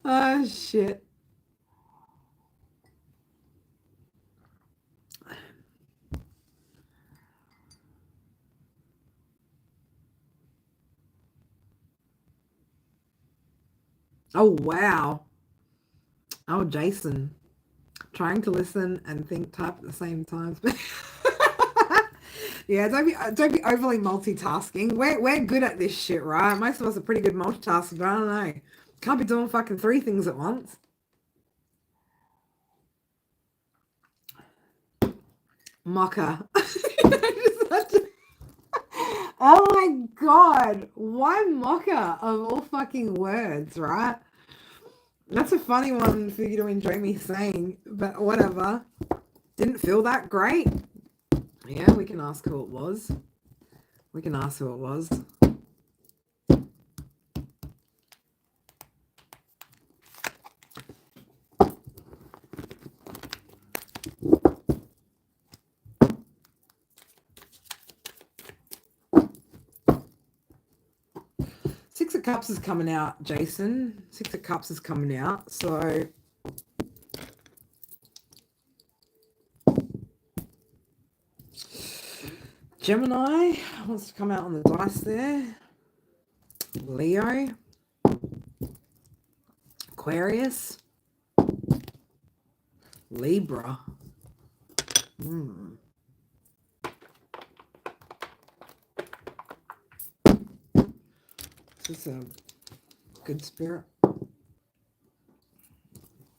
Oh shit. Oh wow. Oh Jason. Trying to listen and think type at the same time. Yeah, don't be overly multitasking. We're good at this shit, right? Most of us are pretty good multitasking, but I don't know. Can't be doing fucking three things at once. Mocha. Oh my god. Why mocha of all fucking words, right? That's a funny one for you to enjoy me saying, but whatever. Didn't feel that great. Yeah, we can ask who it was. We can ask who it was. Six of Cups is coming out, Jason. Six of Cups is coming out. So Gemini wants to come out on the dice there. Leo. Aquarius. Libra. Is this a good spirit?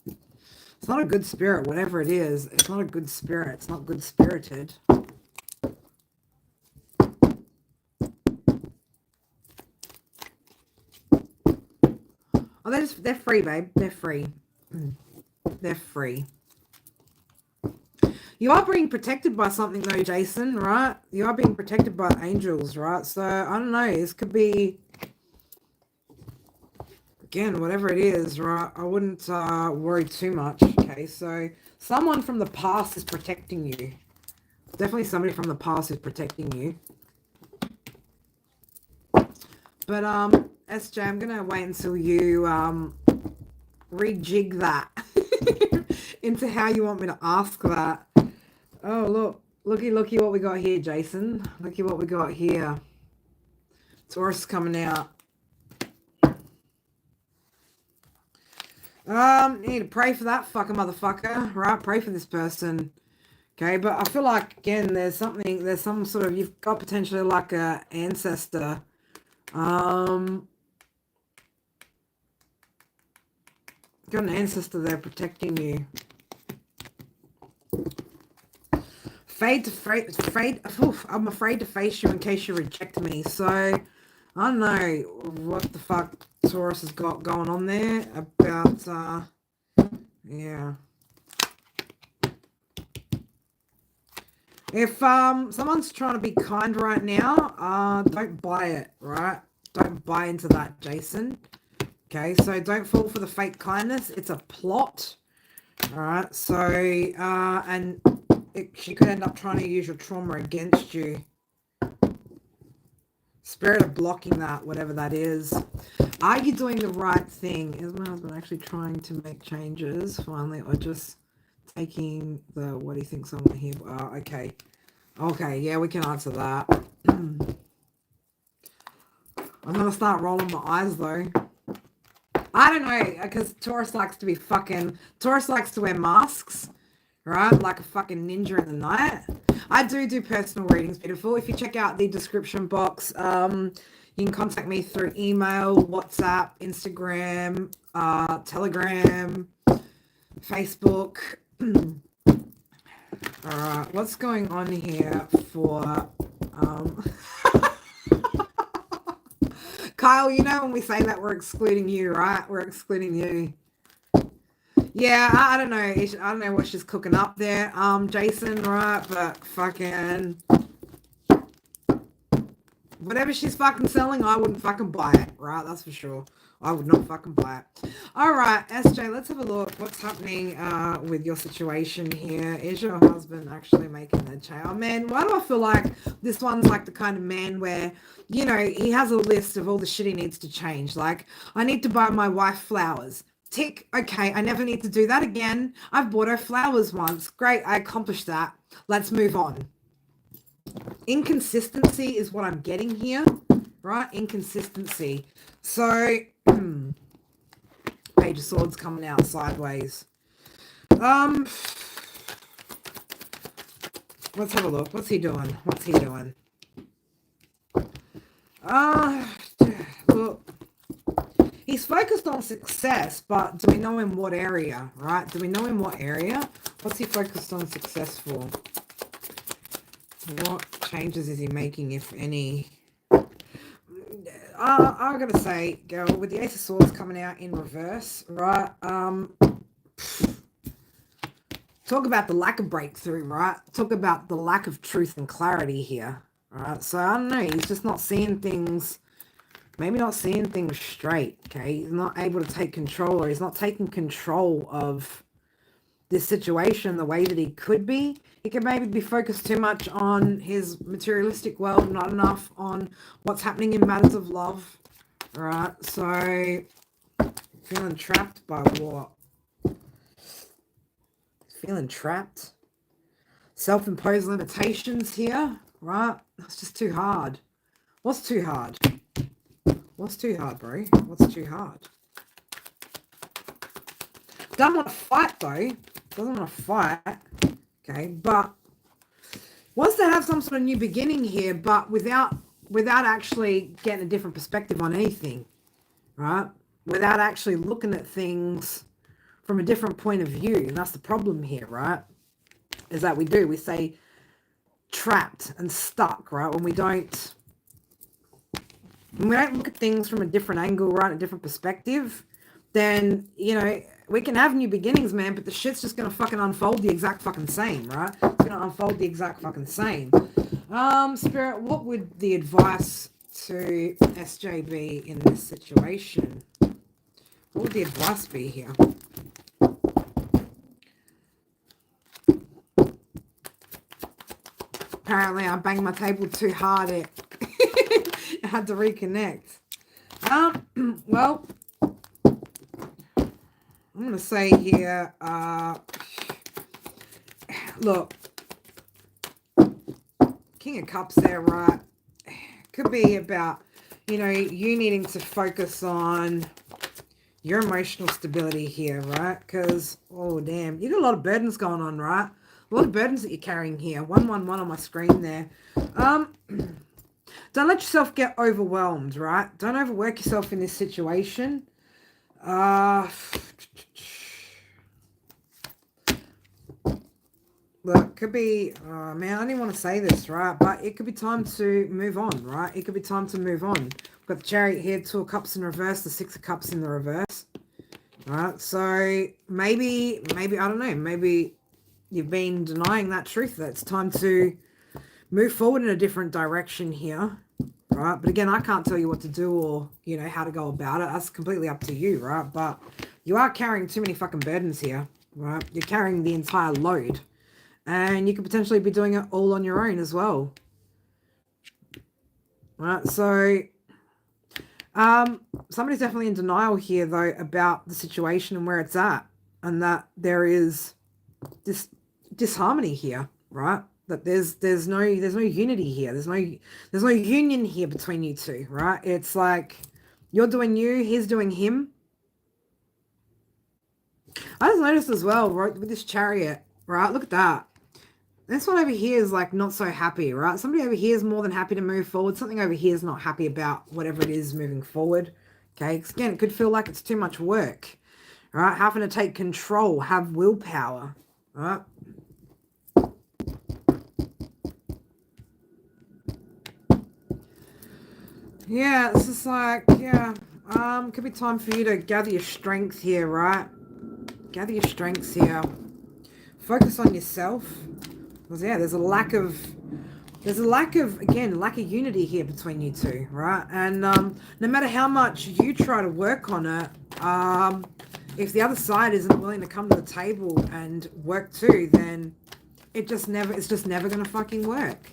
It's not a good spirit, whatever it is. It's not a good spirit. It's not good spirited. Oh, they're free, babe. They're free. They're free. You are being protected by something though, Jason, right? You are being protected by angels, right? So, I don't know. This could be, again, whatever it is, right? I wouldn't worry too much, okay? So, someone from the past is protecting you. Definitely somebody from the past is protecting you. But, SJ, I'm going to wait until you rejig that into how you want me to ask that. Oh, look. Looky what we got here, Jason. Looky what we got here. Taurus coming out. You need to pray for that fucking motherfucker, right? Pray for this person. Okay, but I feel like, again, there's some sort of, you've got potentially like a ancestor. Got an ancestor there protecting you. I'm afraid to face you in case you reject me. So, I don't know what the fuck Taurus has got going on there about, yeah. If someone's trying to be kind right now, don't buy it, right? Don't buy into that, Jason. Okay, so don't fall for the fake kindness. It's a plot. All right, so, and she could end up trying to use your trauma against you. Spirit of blocking that, whatever that is. Are you doing the right thing? Is my husband actually trying to make changes finally, or just taking the what he thinks I'm here? Oh, okay. Okay, yeah, we can answer that. I'm gonna start rolling my eyes though. I don't know, because Taurus likes to wear masks, right? Like a fucking ninja in the night. I do personal readings, beautiful. If you check out the description box, you can contact me through email, WhatsApp, Instagram, Telegram, Facebook. All right, what's going on here for Kyle? You know when we say that we're excluding you, right? We're excluding you. Yeah, I don't know. I don't know what she's cooking up there, Jason, right? But fucking whatever she's fucking selling, I wouldn't fucking buy it, right? That's for sure. I would not fucking buy it. All right, SJ, let's have a look. What's happening with your situation here? Is your husband actually making that change? Oh, man, why do I feel like this one's like the kind of man where, you know, he has a list of all the shit he needs to change. Like, I need to buy my wife flowers. Tick. Okay, I never need to do that again. I've bought her flowers once. Great, I accomplished that. Let's move on. Inconsistency is what I'm getting here, right? Inconsistency. So, Page of Swords coming out sideways. Let's have a look. What's he doing? Look, he's focused on success, but do we know in what area, right? Do we know in what area? What's he focused on success for? What changes is he making, if any? I gotta say, girl, with the Ace of Swords coming out in reverse, right? Talk about the lack of breakthrough, right? Talk about the lack of truth and clarity here, right? So I don't know. He's just not seeing things. Maybe not seeing things straight. Okay, he's not able to take control, or he's not taking control of this situation the way that he could be. He could maybe be focused too much on his materialistic world, not enough on what's happening in matters of love. All right, so feeling trapped by what? Feeling trapped. Self-imposed limitations here, right? That's just too hard. What's too hard? What's too hard, bro? What's too hard? Doesn't want to fight, though. Doesn't want to fight. Okay, but wants to have some sort of new beginning here, but without actually getting a different perspective on anything, right? Without actually looking at things from a different point of view. And that's the problem here, right? Is that we say trapped and stuck, right? When we don't look at things from a different angle, right? A different perspective, then, you know, we can have new beginnings, man, but the shit's just going to fucking unfold the exact fucking same, right? It's going to unfold the exact fucking same. Spirit, what would the advice to SJ be in this situation? What would the advice be here? Apparently, I banged my table too hard. I had to reconnect. Well, I'm going to say here, look, King of Cups there, right? Could be about, you know, you needing to focus on your emotional stability here, right? Because, oh, damn, you got a lot of burdens going on, right? A lot of burdens that you're carrying here. 111 on my screen there. Don't let yourself get overwhelmed, right? Don't overwork yourself in this situation. Look, could be, oh man, I didn't want to say this, right? But it could be time to move on, right? It could be time to move on. We've got the Chariot here, 2 of Cups in reverse, the 6 of Cups in the reverse. All right, so maybe, I don't know, maybe you've been denying that truth, that it's time to move forward in a different direction here, right? But again, I can't tell you what to do or, you know, how to go about it. That's completely up to you, right? But you are carrying too many fucking burdens here, right? You're carrying the entire load. And you could potentially be doing it all on your own as well. right? So somebody's definitely in denial here, though, about the situation and where it's at, and that there is this disharmony here, right? That there's no unity here. There's no union here between you two, right? It's like you're doing you, he's doing him. I just noticed as well, right, with this chariot, right? Look at that. This one over here is like not so happy, right? Somebody over here is more than happy to move forward. Something over here is not happy about whatever it is moving forward. Okay, because again, it could feel like it's too much work, right? Having to take control, have willpower, right? Yeah, it's just like, yeah, could be time for you to gather your strength here, right? Gather your strengths here. Focus on yourself. Because, yeah, there's a lack of, again, lack of unity here between you two, right? And no matter how much you try to work on it, if the other side isn't willing to come to the table and work too, then it's just never going to fucking work.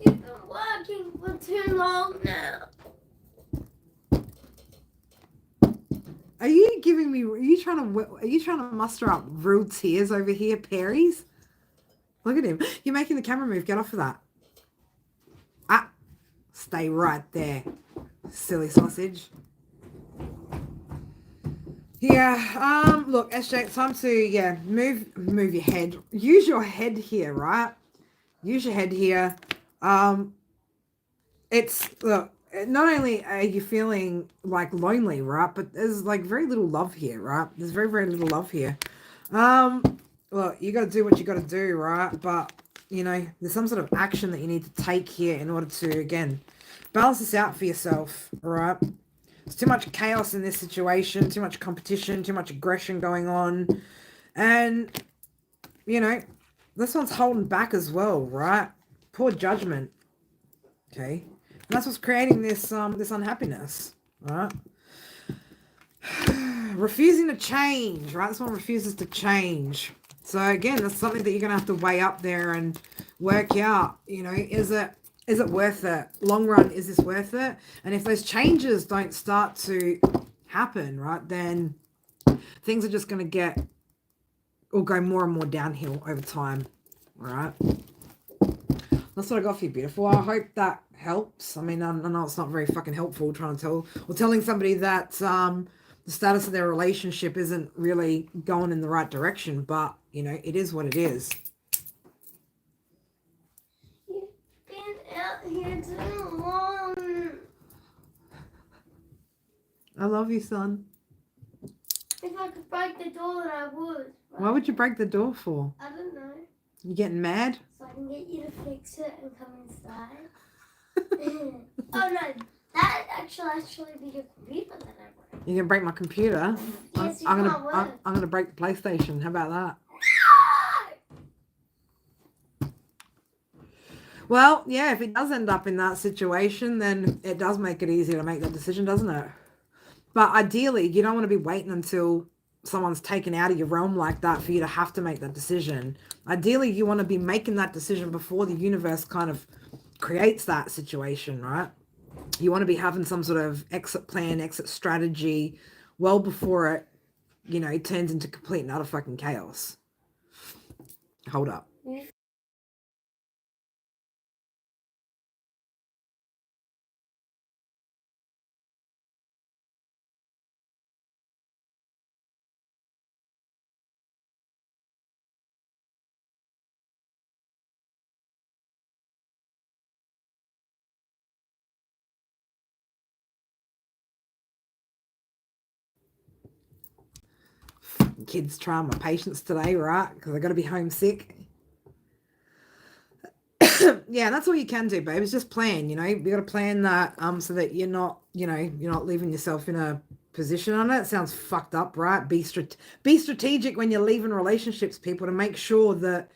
You've been working for too long now. Are you trying to muster up real tears over here, Perry's? Look at him. You're making the camera move. Get off of that. Ah, stay right there, silly sausage. Yeah, look, SJ, it's time to, move your head. Use your head here, right? Use your head here. Look, not only are you feeling like lonely, right, but there's like very little love here, right? There's very, very little love here. Look, you got to do what you got to do, right? But, there's some sort of action that you need to take here in order to, again, balance this out for yourself, right? There's too much chaos in this situation, too much competition, too much aggression going on. And, this one's holding back as well, right? Poor judgment. Okay. And that's what's creating this unhappiness, right? Refusing to change, right? This one refuses to change. So again, that's something that you're gonna have to weigh up there and work out. Is it worth it? Long run, is this worth it? And if those changes don't start to happen, right, then things are just gonna go more and more downhill over time. All right. That's what I got for you, beautiful. I hope that helps. I mean, I know it's not very fucking helpful telling somebody that the status of their relationship isn't really going in the right direction, but, it is what it is. You've been out here too long. I love you, son. If I could break the door, then I would. Right? Why would you break the door for? I don't know. You getting mad? So I can get you to fix it and come inside. Oh no, that actually be your computer that I broke. You can break my computer. Yes, I'm gonna break the PlayStation. How about that? Well, yeah, if it does end up in that situation, then it does make it easier to make that decision, doesn't it? But ideally, you don't want to be waiting until someone's taken out of your realm like that for you to have to make that decision. Ideally, you want to be making that decision before the universe kind of creates that situation, right? You want to be having some sort of exit plan, exit strategy well before it, turns into complete and utter fucking chaos. Hold up. Kids trying my patience today, right? Because I got to be homesick. Yeah, that's all you can do, babe. Is just plan. You got to plan that so that you're not leaving yourself in a position. I know it sounds fucked up, right? Be strategic when you're leaving relationships, people, to make sure that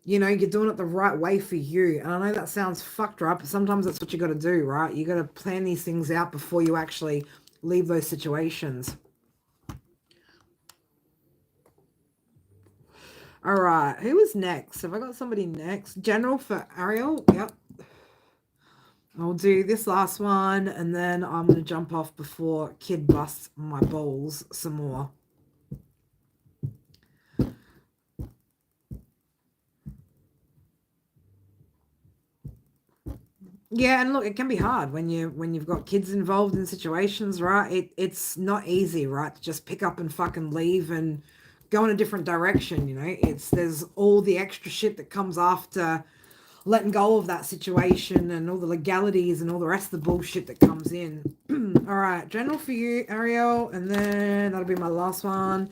you're doing it the right way for you. And I know that sounds fucked, right? But sometimes that's what you got to do, right? You got to plan these things out before you actually leave those situations. All right, who was next? Have I got somebody next? General for Ariel? Yep. I'll do this last one, and then I'm going to jump off before Kid busts my balls some more. Yeah, and look, it can be hard when you've got kids involved in situations, right? It's not easy, right, to just pick up and fucking leave and go in a different direction, you know? There's all the extra shit that comes after letting go of that situation and all the legalities and all the rest of the bullshit that comes in. All right, general for you, Ariel, and then that'll be my last one.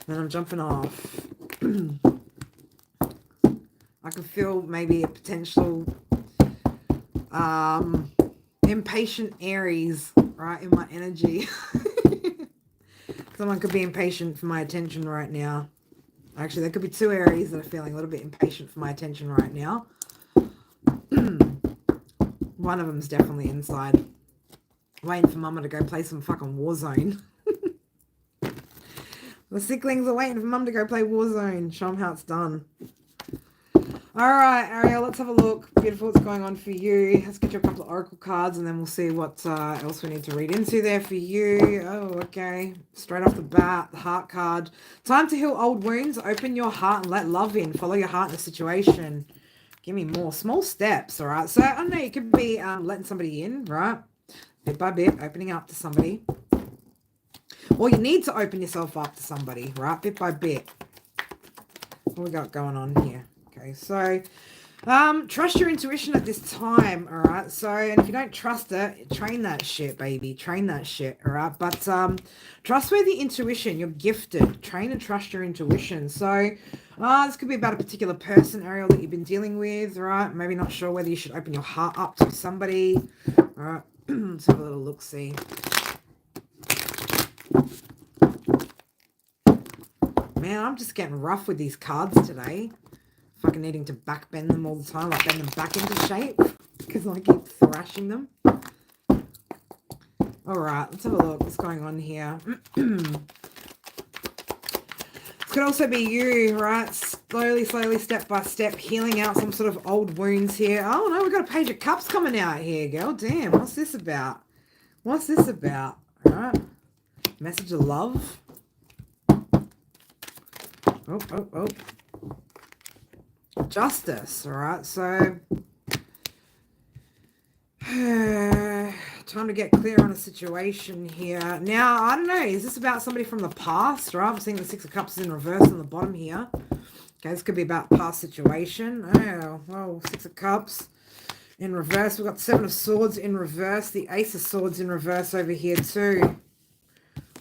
Then I'm jumping off. I can feel maybe a potential impatient Aries, right, in my energy. Someone could be impatient for my attention right now. Actually, there could be two Aries that are feeling a little bit impatient for my attention right now. One of them's definitely inside, waiting for Mama to go play some fucking Warzone. The sicklings are waiting for Mum to go play Warzone. Show them how it's done. All right, Ariel, let's have a look. Beautiful, what's going on for you? Let's get you a couple of oracle cards, and then we'll see what else we need to read into there for you. Oh, okay. Straight off the bat, the heart card. Time to heal old wounds. Open your heart and let love in. Follow your heart in the situation. Give me more. Small steps, all right? So, I don't know, you could be letting somebody in, right? Bit by bit, opening up to somebody. Or you need to open yourself up to somebody, right? Bit by bit. What we got going on here? Okay, so trust your intuition at this time, all right? So, and if you don't trust it, train that shit, baby. Train that shit, all right? But trustworthy intuition, you're gifted. Train and trust your intuition. So this could be about a particular person, Ariel, that you've been dealing with, all right? Maybe not sure whether you should open your heart up to somebody. All right, let's have a little look-see. Man, I'm just getting rough with these cards today. Fucking needing to backbend them all the time, like bend them back into shape because I keep thrashing them. All right, let's have a look. What's going on here? This could also be you, right? Slowly, step by step, healing out some sort of old wounds here. Oh no, we've got a page of cups coming out here, girl. Damn, what's this about? What's this about? All right, message of love. Oh. Justice, all right, so time to get clear on a situation here. Now, I don't know, is this about somebody from the past, right? I'm seeing the Six of Cups in reverse on the bottom here. Okay, this could be about past situation. Oh, well, Six of Cups in reverse. We've got Seven of Swords in reverse, the Ace of Swords in reverse over here too.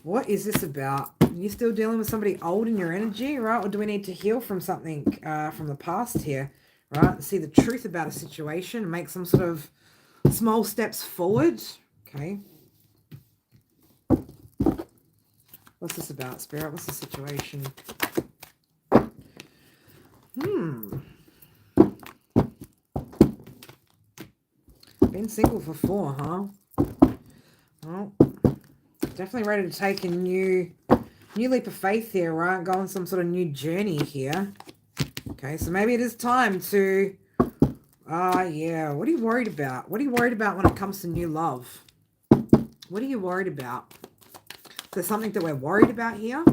What is this about? Are you still dealing with somebody old in your energy, right? Or do we need to heal from something from the past here, right? See the truth about a situation and make some sort of small steps forward. Okay. What's this about, Spirit? What's the situation? Been single for 4, huh? Well, definitely ready to take a new leap of faith here, right? Go on some sort of new journey here. Okay, so maybe it is time to, yeah, what are you worried about? What are you worried about when it comes to new love? What are you worried about? Is there something that we're worried about here?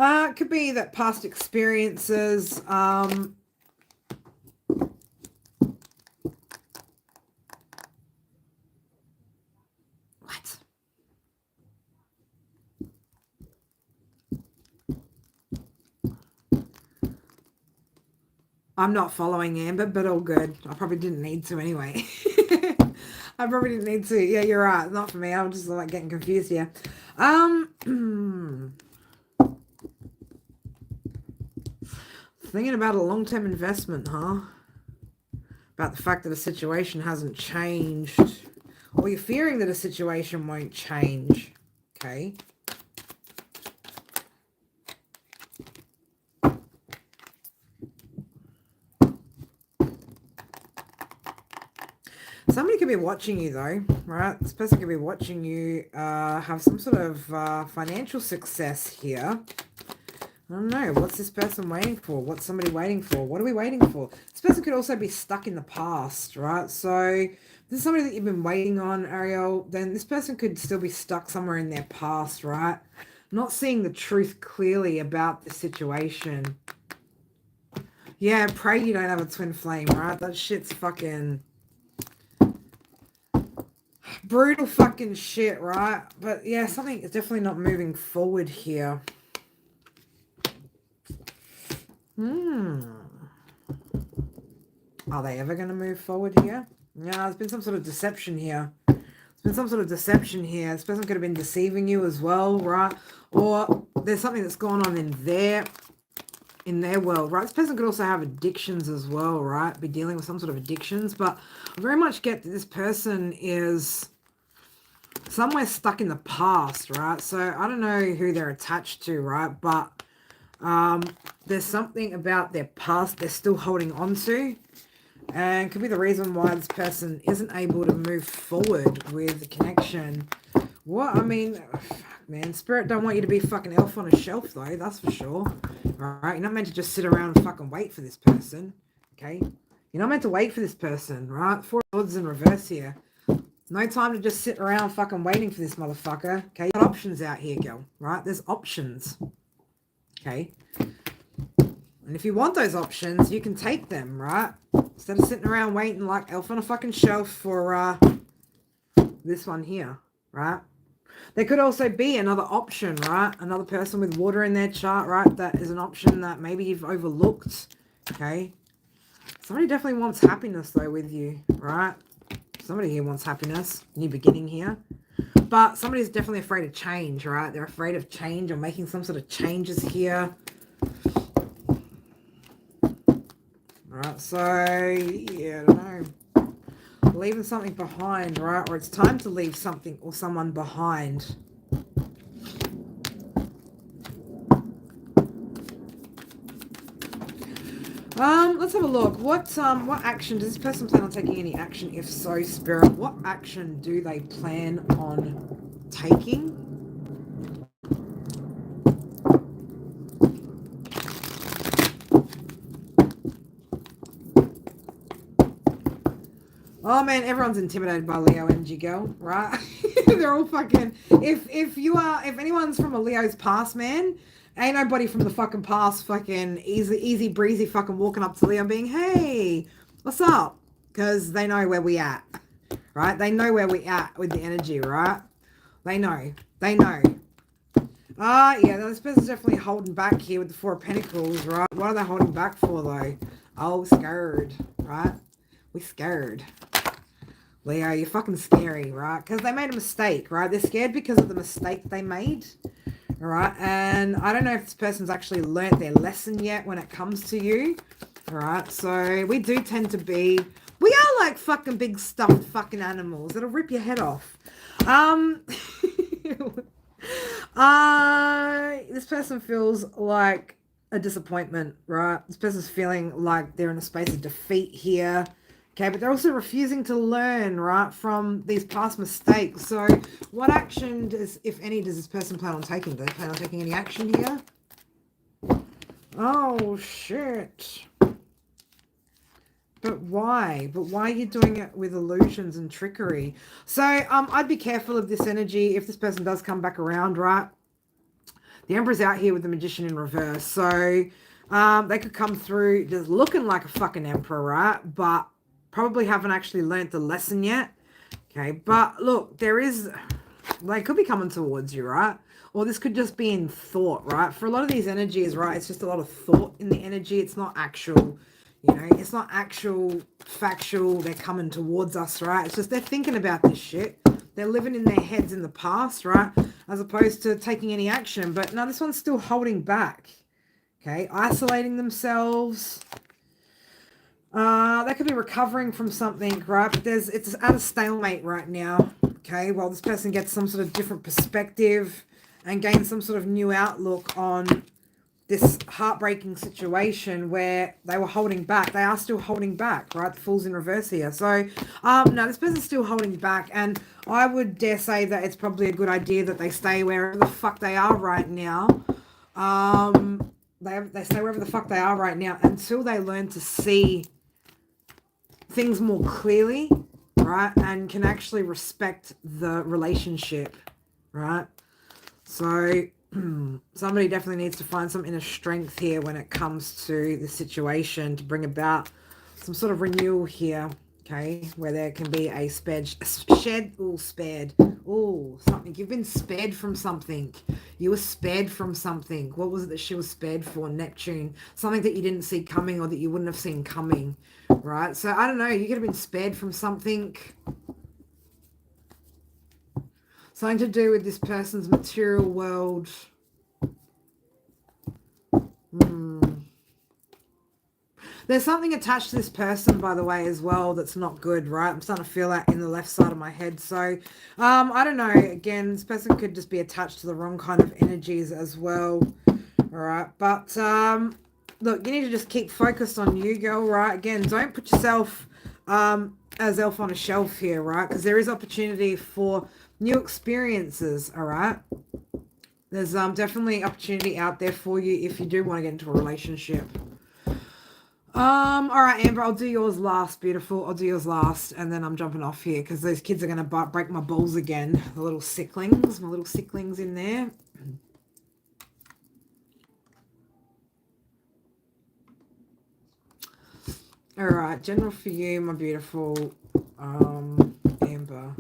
It could be that past experiences, what? I'm not following Amber, but all good. I probably didn't need to anyway. I probably didn't need to. Yeah, you're right. Not for me. I'm just like getting confused here. Thinking about a long-term investment, huh? About the fact that a situation hasn't changed. Or you're fearing that a situation won't change. Okay. Somebody could be watching you though, right? This person could be watching you have some sort of financial success here. I don't know. What's this person waiting for? What's somebody waiting for? What are we waiting for? This person could also be stuck in the past, right? So if this is somebody that you've been waiting on, Ariel, then this person could still be stuck somewhere in their past, right? Not seeing the truth clearly about the situation. Yeah, pray you don't have a twin flame, right? That shit's fucking brutal fucking shit, right? But yeah, something is definitely not moving forward here. Are they ever going to move forward here? Yeah, there's been some sort of deception here. There's been some sort of deception here. This person could have been deceiving you as well, right? Or there's something that's going on in their world, right? This person could also have addictions as well, right? Be dealing with some sort of addictions. But I very much get that this person is somewhere stuck in the past, right? So I don't know who they're attached to, right? But there's something about their past they're still holding on to, and could be the reason why this person isn't able to move forward with the connection. What? I mean, fuck, man, Spirit don't want you to be fucking elf on a shelf though, that's for sure. Alright, you're not meant to just sit around and fucking wait for this person, okay? You're not meant to wait for this person, right? 4 swords in reverse here. No time to just sit around fucking waiting for this motherfucker, okay? You got options out here, girl, right? There's options. Okay, and if you want those options, you can take them, right? Instead of sitting around waiting like elf on a fucking shelf for this one here, right? There could also be another option, right? Another person with water in their chart, right? That is an option that maybe you've overlooked, okay? Somebody definitely wants happiness though with you, right? Somebody here wants happiness, new beginning here. But somebody's definitely afraid of change, right? They're afraid of change or making some sort of changes here. Alright, so, yeah, I don't know. Leaving something behind, right? Or it's time to leave something or someone behind. Let's have a look. What action does this person plan on taking? Any action? If so, Spirit, what action do they plan on taking? Oh man, everyone's intimidated by Leo energy, girl, right? They're all fucking. If anyone's from a Leo's past, man, ain't nobody from the fucking past fucking easy breezy fucking walking up to Leo and being, hey, what's up? Because they know where we at, right? They know where we at with the energy, right? They know. Yeah, this person's definitely holding back here with the 4 of Pentacles, right? What are they holding back for though? Oh, scared, right? We scared. Leo, you're fucking scary, right? Because they made a mistake, right? They're scared because of the mistake they made, all right? And I don't know if this person's actually learnt their lesson yet when it comes to you, all right? So we do tend to be, we are like fucking big stuffed fucking animals that'll rip your head off. This person feels like a disappointment, right? This person's feeling like they're in a space of defeat here. Okay, but they're also refusing to learn, right, from these past mistakes. So what action does, if any, does this person plan on taking? Do they plan on taking any action here? Oh, shit. But why? But why are you doing it with illusions and trickery? So I'd be careful of this energy if this person does come back around, right? The Emperor's out here with the Magician in reverse. So they could come through just looking like a fucking Emperor, right? But probably haven't actually learnt the lesson yet. Okay, but look, they could be coming towards you, right? Or this could just be in thought, right? For a lot of these energies, right, it's just a lot of thought in the energy. It's not actual, it's not actual factual. They're coming towards us, right? It's just they're thinking about this shit. They're living in their heads in the past, right? As opposed to taking any action. But no, this one's still holding back. Okay, isolating themselves. They could be recovering from something, right? But it's at a stalemate right now, okay? While this person gets some sort of different perspective and gains some sort of new outlook on this heartbreaking situation where they were holding back. They are still holding back, right? The Fool's in reverse here. So, no, this person's still holding back. And I would dare say that it's probably a good idea that they stay wherever the fuck they are right now. They stay wherever the fuck they are right now until they learn to see things more clearly, right? And can actually respect the relationship, right? So somebody definitely needs to find some inner strength here when it comes to the situation to bring about some sort of renewal here, okay? Where there can be a spared. Oh, something. You've been spared from something. You were spared from something. What was it that she was spared for? Neptune. Something that you didn't see coming or that you wouldn't have seen coming, right? So I don't know. You could have been spared from something. Something to do with this person's material world. There's something attached to this person, by the way, as well, that's not good, right? I'm starting to feel that in the left side of my head. So, I don't know. Again, this person could just be attached to the wrong kind of energies as well. All right. But, look, you need to just keep focused on you, girl, right? Again, don't put yourself as elf on a shelf here, right? Because there is opportunity for new experiences, all right? There's definitely opportunity out there for you if you do want to get into a relationship. All right, Amber, I'll do yours last, beautiful. I'll do yours last, and then I'm jumping off here because those kids are going to break my balls again. The little sicklings, my little sicklings in there. All right, general for you, my beautiful Amber.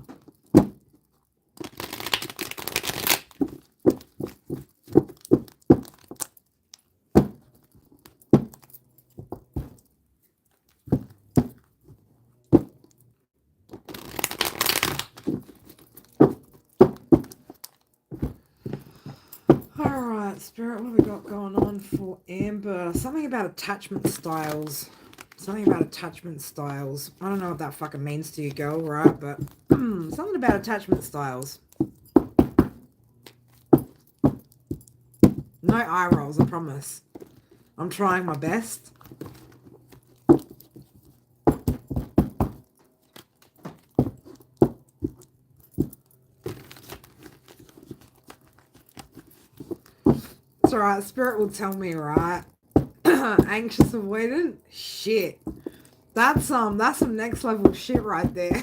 Spirit, what have we got going on for Amber? Something about attachment styles. Something about attachment styles. I don't know what that fucking means to you, girl, right? But something about attachment styles. No eye rolls, I promise. I'm trying my best. It's alright, Spirit will tell me, right? Anxious avoidant? Shit. That's some next level shit right there.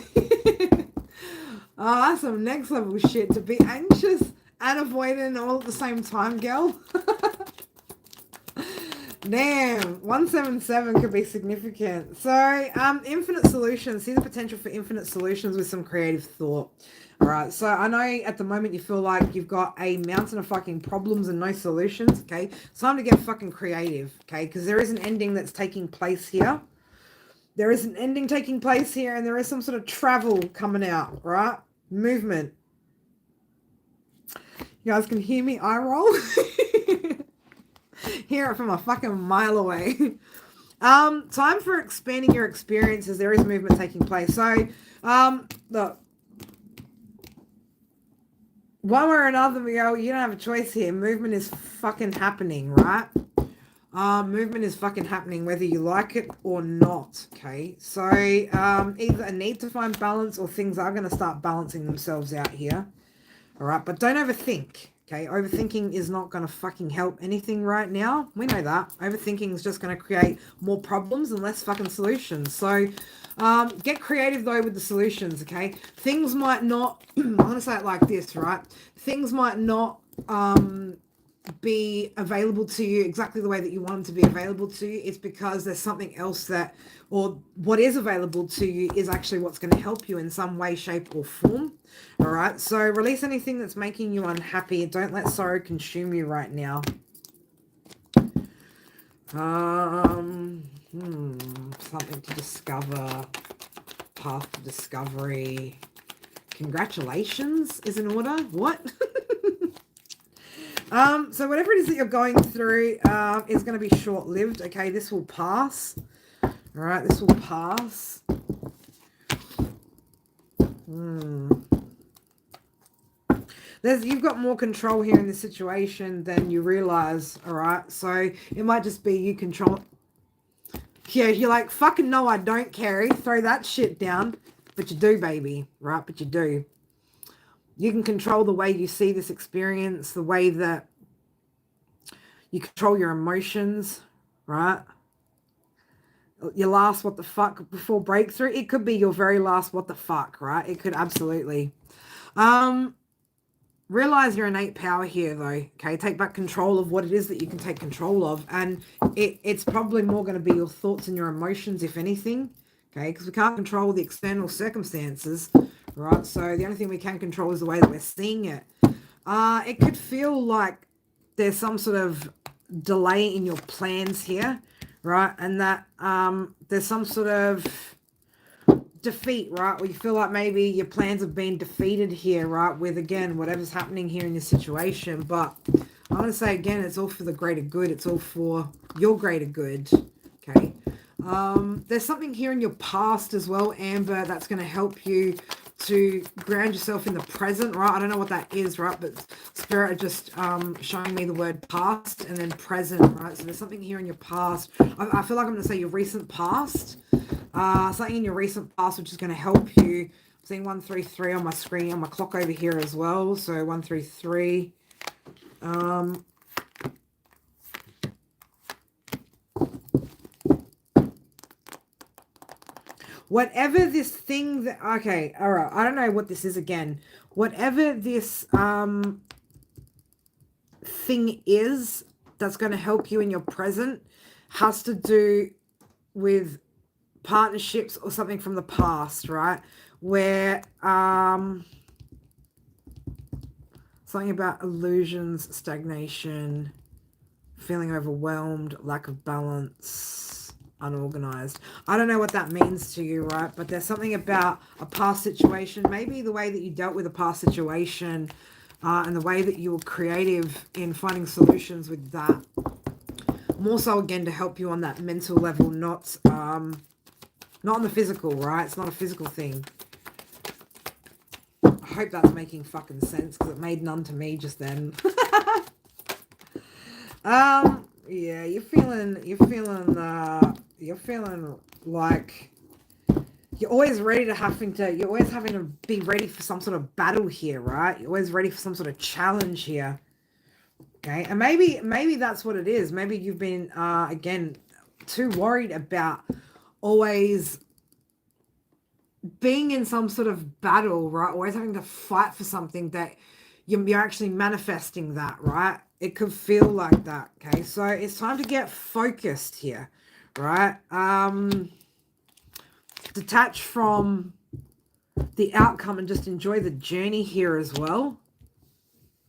Oh, that's some next level shit to be anxious and avoidant all at the same time, girl. Damn, 177 could be significant. So, infinite solutions. See the potential for infinite solutions with some creative thought. All right, so I know at the moment you feel like you've got a mountain of fucking problems and no solutions, okay? It's time to get fucking creative, okay? Because there is an ending that's taking place here. There is an ending taking place here, and there is some sort of travel coming out, right? Movement. You guys can hear me eye roll? Hear it from a fucking mile away. Time for expanding your experiences. There is movement taking place. So, look. One way or another, you don't have a choice here. Movement is fucking happening, right? Movement is fucking happening whether you like it or not, okay? So, either a need to find balance or things are going to start balancing themselves out here, all right? But don't overthink, okay? Overthinking is not going to fucking help anything right now. We know that. Overthinking is just going to create more problems and less fucking solutions. So, get creative, though, with the solutions, okay? Things might not, I'm going to say it like this, right? Things might not be available to you exactly the way that you want them to be available to you. It's because there's something else that, or what is available to you is actually what's going to help you in some way, shape, or form. All right? So release anything that's making you unhappy. Don't let sorrow consume you right now. Something to discover, path to discovery. Congratulations is in order. What? So whatever it is that you're going through is going to be short-lived. Okay, this will pass. All right, this will pass. You've got more control here in the situation than you realize, all right? So it might just be you control. Yeah, you're like, fucking no, I don't, Carrie. Throw that shit down. But you do, baby, right? But you do. You can control the way you see this experience, the way that you control your emotions, right? Your last what the fuck before breakthrough. It could be your very last what the fuck, right? It could absolutely. Realize your innate power here, though. Okay, take back control of what it is that you can take control of, and it's probably more going to be your thoughts and your emotions, if anything. Okay, because we can't control the external circumstances, right? So the only thing we can control is the way that we're seeing it. It could feel like there's some sort of delay in your plans here, right? And that there's some sort of defeat, right? Or you feel like maybe your plans have been defeated here, right? With, again, whatever's happening here in this situation. But I'm going to say, again, it's all for the greater good. It's all for your greater good, okay? There's something here in your past as well, Amber, that's going to help you to ground yourself in the present, right? I don't know what that is, right? But Spirit are just showing me the word past and then present, right? So there's something here in your past. I feel like I'm going to say your recent past. Something in your recent past which is going to help you. I'm seeing 133 on my screen, on my clock over here as well. So 133. Whatever this thing that, okay, all right, I don't know what this is again. Whatever this thing is that's going to help you in your present has to do with partnerships or something from the past, right? Where something about illusions, stagnation, feeling overwhelmed, lack of balance, unorganized. I don't know what that means to you, right? But there's something about a past situation, maybe the way that you dealt with a past situation, and the way that you were creative in finding solutions with that. More so, again, to help you on that mental level, not on the physical, right? It's not a physical thing. I hope that's making fucking sense, because it made none to me just then. Yeah, you're feeling like you're always ready to you're always having to be ready for some sort of battle here, right? You're always ready for some sort of challenge here. Okay, and maybe that's what it is. Maybe you've been again too worried about always being in some sort of battle, right? Always having to fight for something that you're actually manifesting that, right? It could feel like that, okay? So it's time to get focused here, right? Detach from the outcome and just enjoy the journey here as well,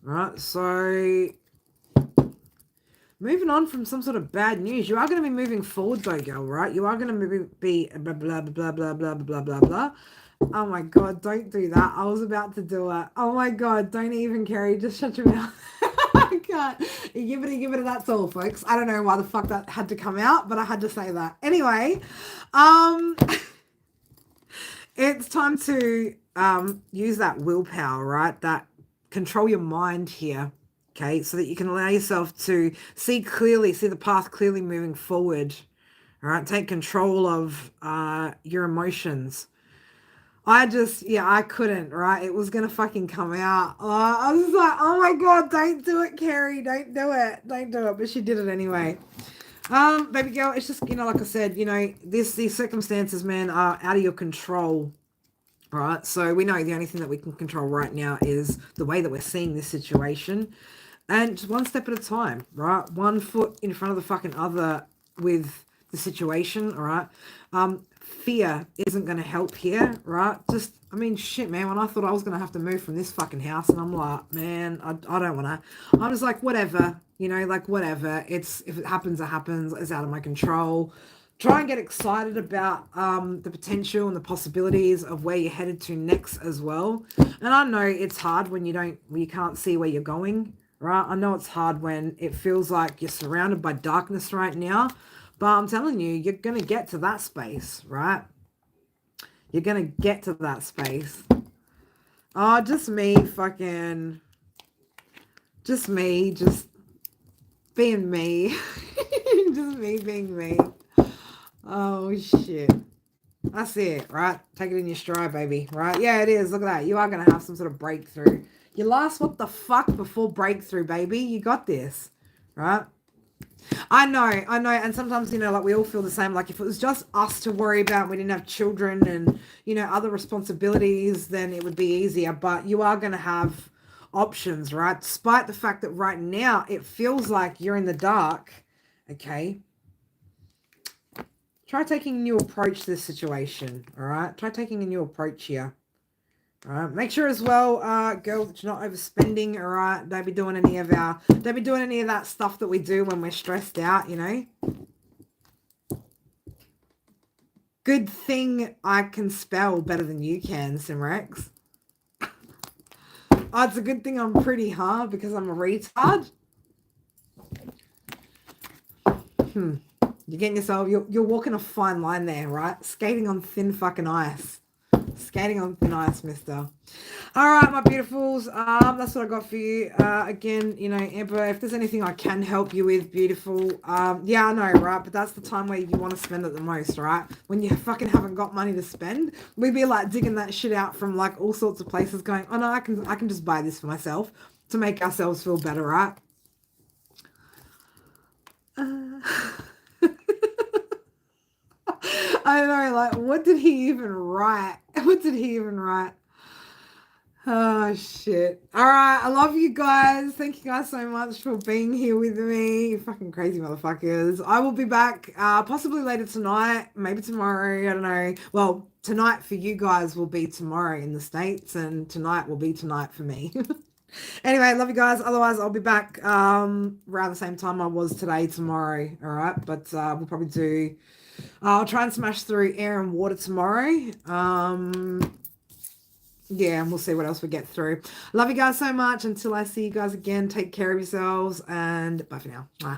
right? So moving on from some sort of bad news, you are going to be moving forward though, girl, right? You are going to be blah, blah, blah, blah, blah, blah, blah, blah. Oh my God, don't do that. I was about to do it. Oh my God, don't even, Carrie. Just shut your mouth. I can't. Give it, that's all, folks. I don't know why the fuck that had to come out, but I had to say that. Anyway, it's time to use that willpower, right? That control your mind here, okay? So that you can allow yourself to see clearly, see the path clearly moving forward, all right? Take control of your emotions. I couldn't, right? It was going to fucking come out. I was like, oh my God, don't do it, Carrie. Don't do it. Don't do it. But she did it anyway. Baby girl, it's just, like I said, these circumstances, man, are out of your control, right? So we know the only thing that we can control right now is the way that we're seeing this situation. And just one step at a time, right? One foot in front of the fucking other with the situation, all right? Fear isn't going to help here, right? Shit, man, when I thought I was going to have to move from this fucking house, and I'm like, man, I don't want to. I'm just like, whatever, whatever. If it happens, it happens. It's out of my control. Try and get excited about the potential and the possibilities of where you're headed to next as well. And I know it's hard when you can't see where you're going, right? I know it's hard when it feels like you're surrounded by darkness right now. But I'm telling you, you're going to get to that space, right? You're going to get to that space. Oh, just me fucking Just me, just being me. Just me being me. Oh, shit. That's it, right? Take it in your stride, baby, right? Yeah, it is. Look at that. You are going to have some sort of breakthrough. Your last what the fuck before breakthrough, baby. You got this, right? I know. And sometimes, like we all feel the same. Like if it was just us to worry about, we didn't have children and, other responsibilities, then it would be easier. But you are going to have options, right? Despite the fact that right now it feels like you're in the dark, okay? Try taking a new approach to this situation, all right? Try taking a new approach here. All right, make sure as well, girl, that you're not overspending. All right, don't be doing any of that stuff that we do when we're stressed out. Good thing I can spell better than you can, Simrex. Oh, it's a good thing I'm pretty hard because I'm a retard. You're getting yourself. You're walking a fine line there, right? Skating on thin fucking ice. Skating on thin ice, mister. All right, my beautifuls. That's what I got for you. Again, Amber, if there's anything I can help you with, beautiful. Yeah, I know, right? But that's the time where you want to spend it the most, right? When you fucking haven't got money to spend, we'd be like digging that shit out from like all sorts of places going, oh no, I can just buy this for myself to make ourselves feel better, right? I know, like, what did he even write? What did he even write? Oh, shit. All right. I love you guys. Thank you guys so much for being here with me. You fucking crazy motherfuckers. I will be back possibly later tonight, maybe tomorrow. I don't know. Well, tonight for you guys will be tomorrow in the States, and tonight will be tonight for me. Anyway, love you guys. Otherwise, I'll be back around the same time I was today, tomorrow. All right. But we'll probably do... I'll try and smash through air and water tomorrow. Yeah, and we'll see what else we get through. Love you guys so much. Until I see you guys again, take care of yourselves and bye for now. Bye.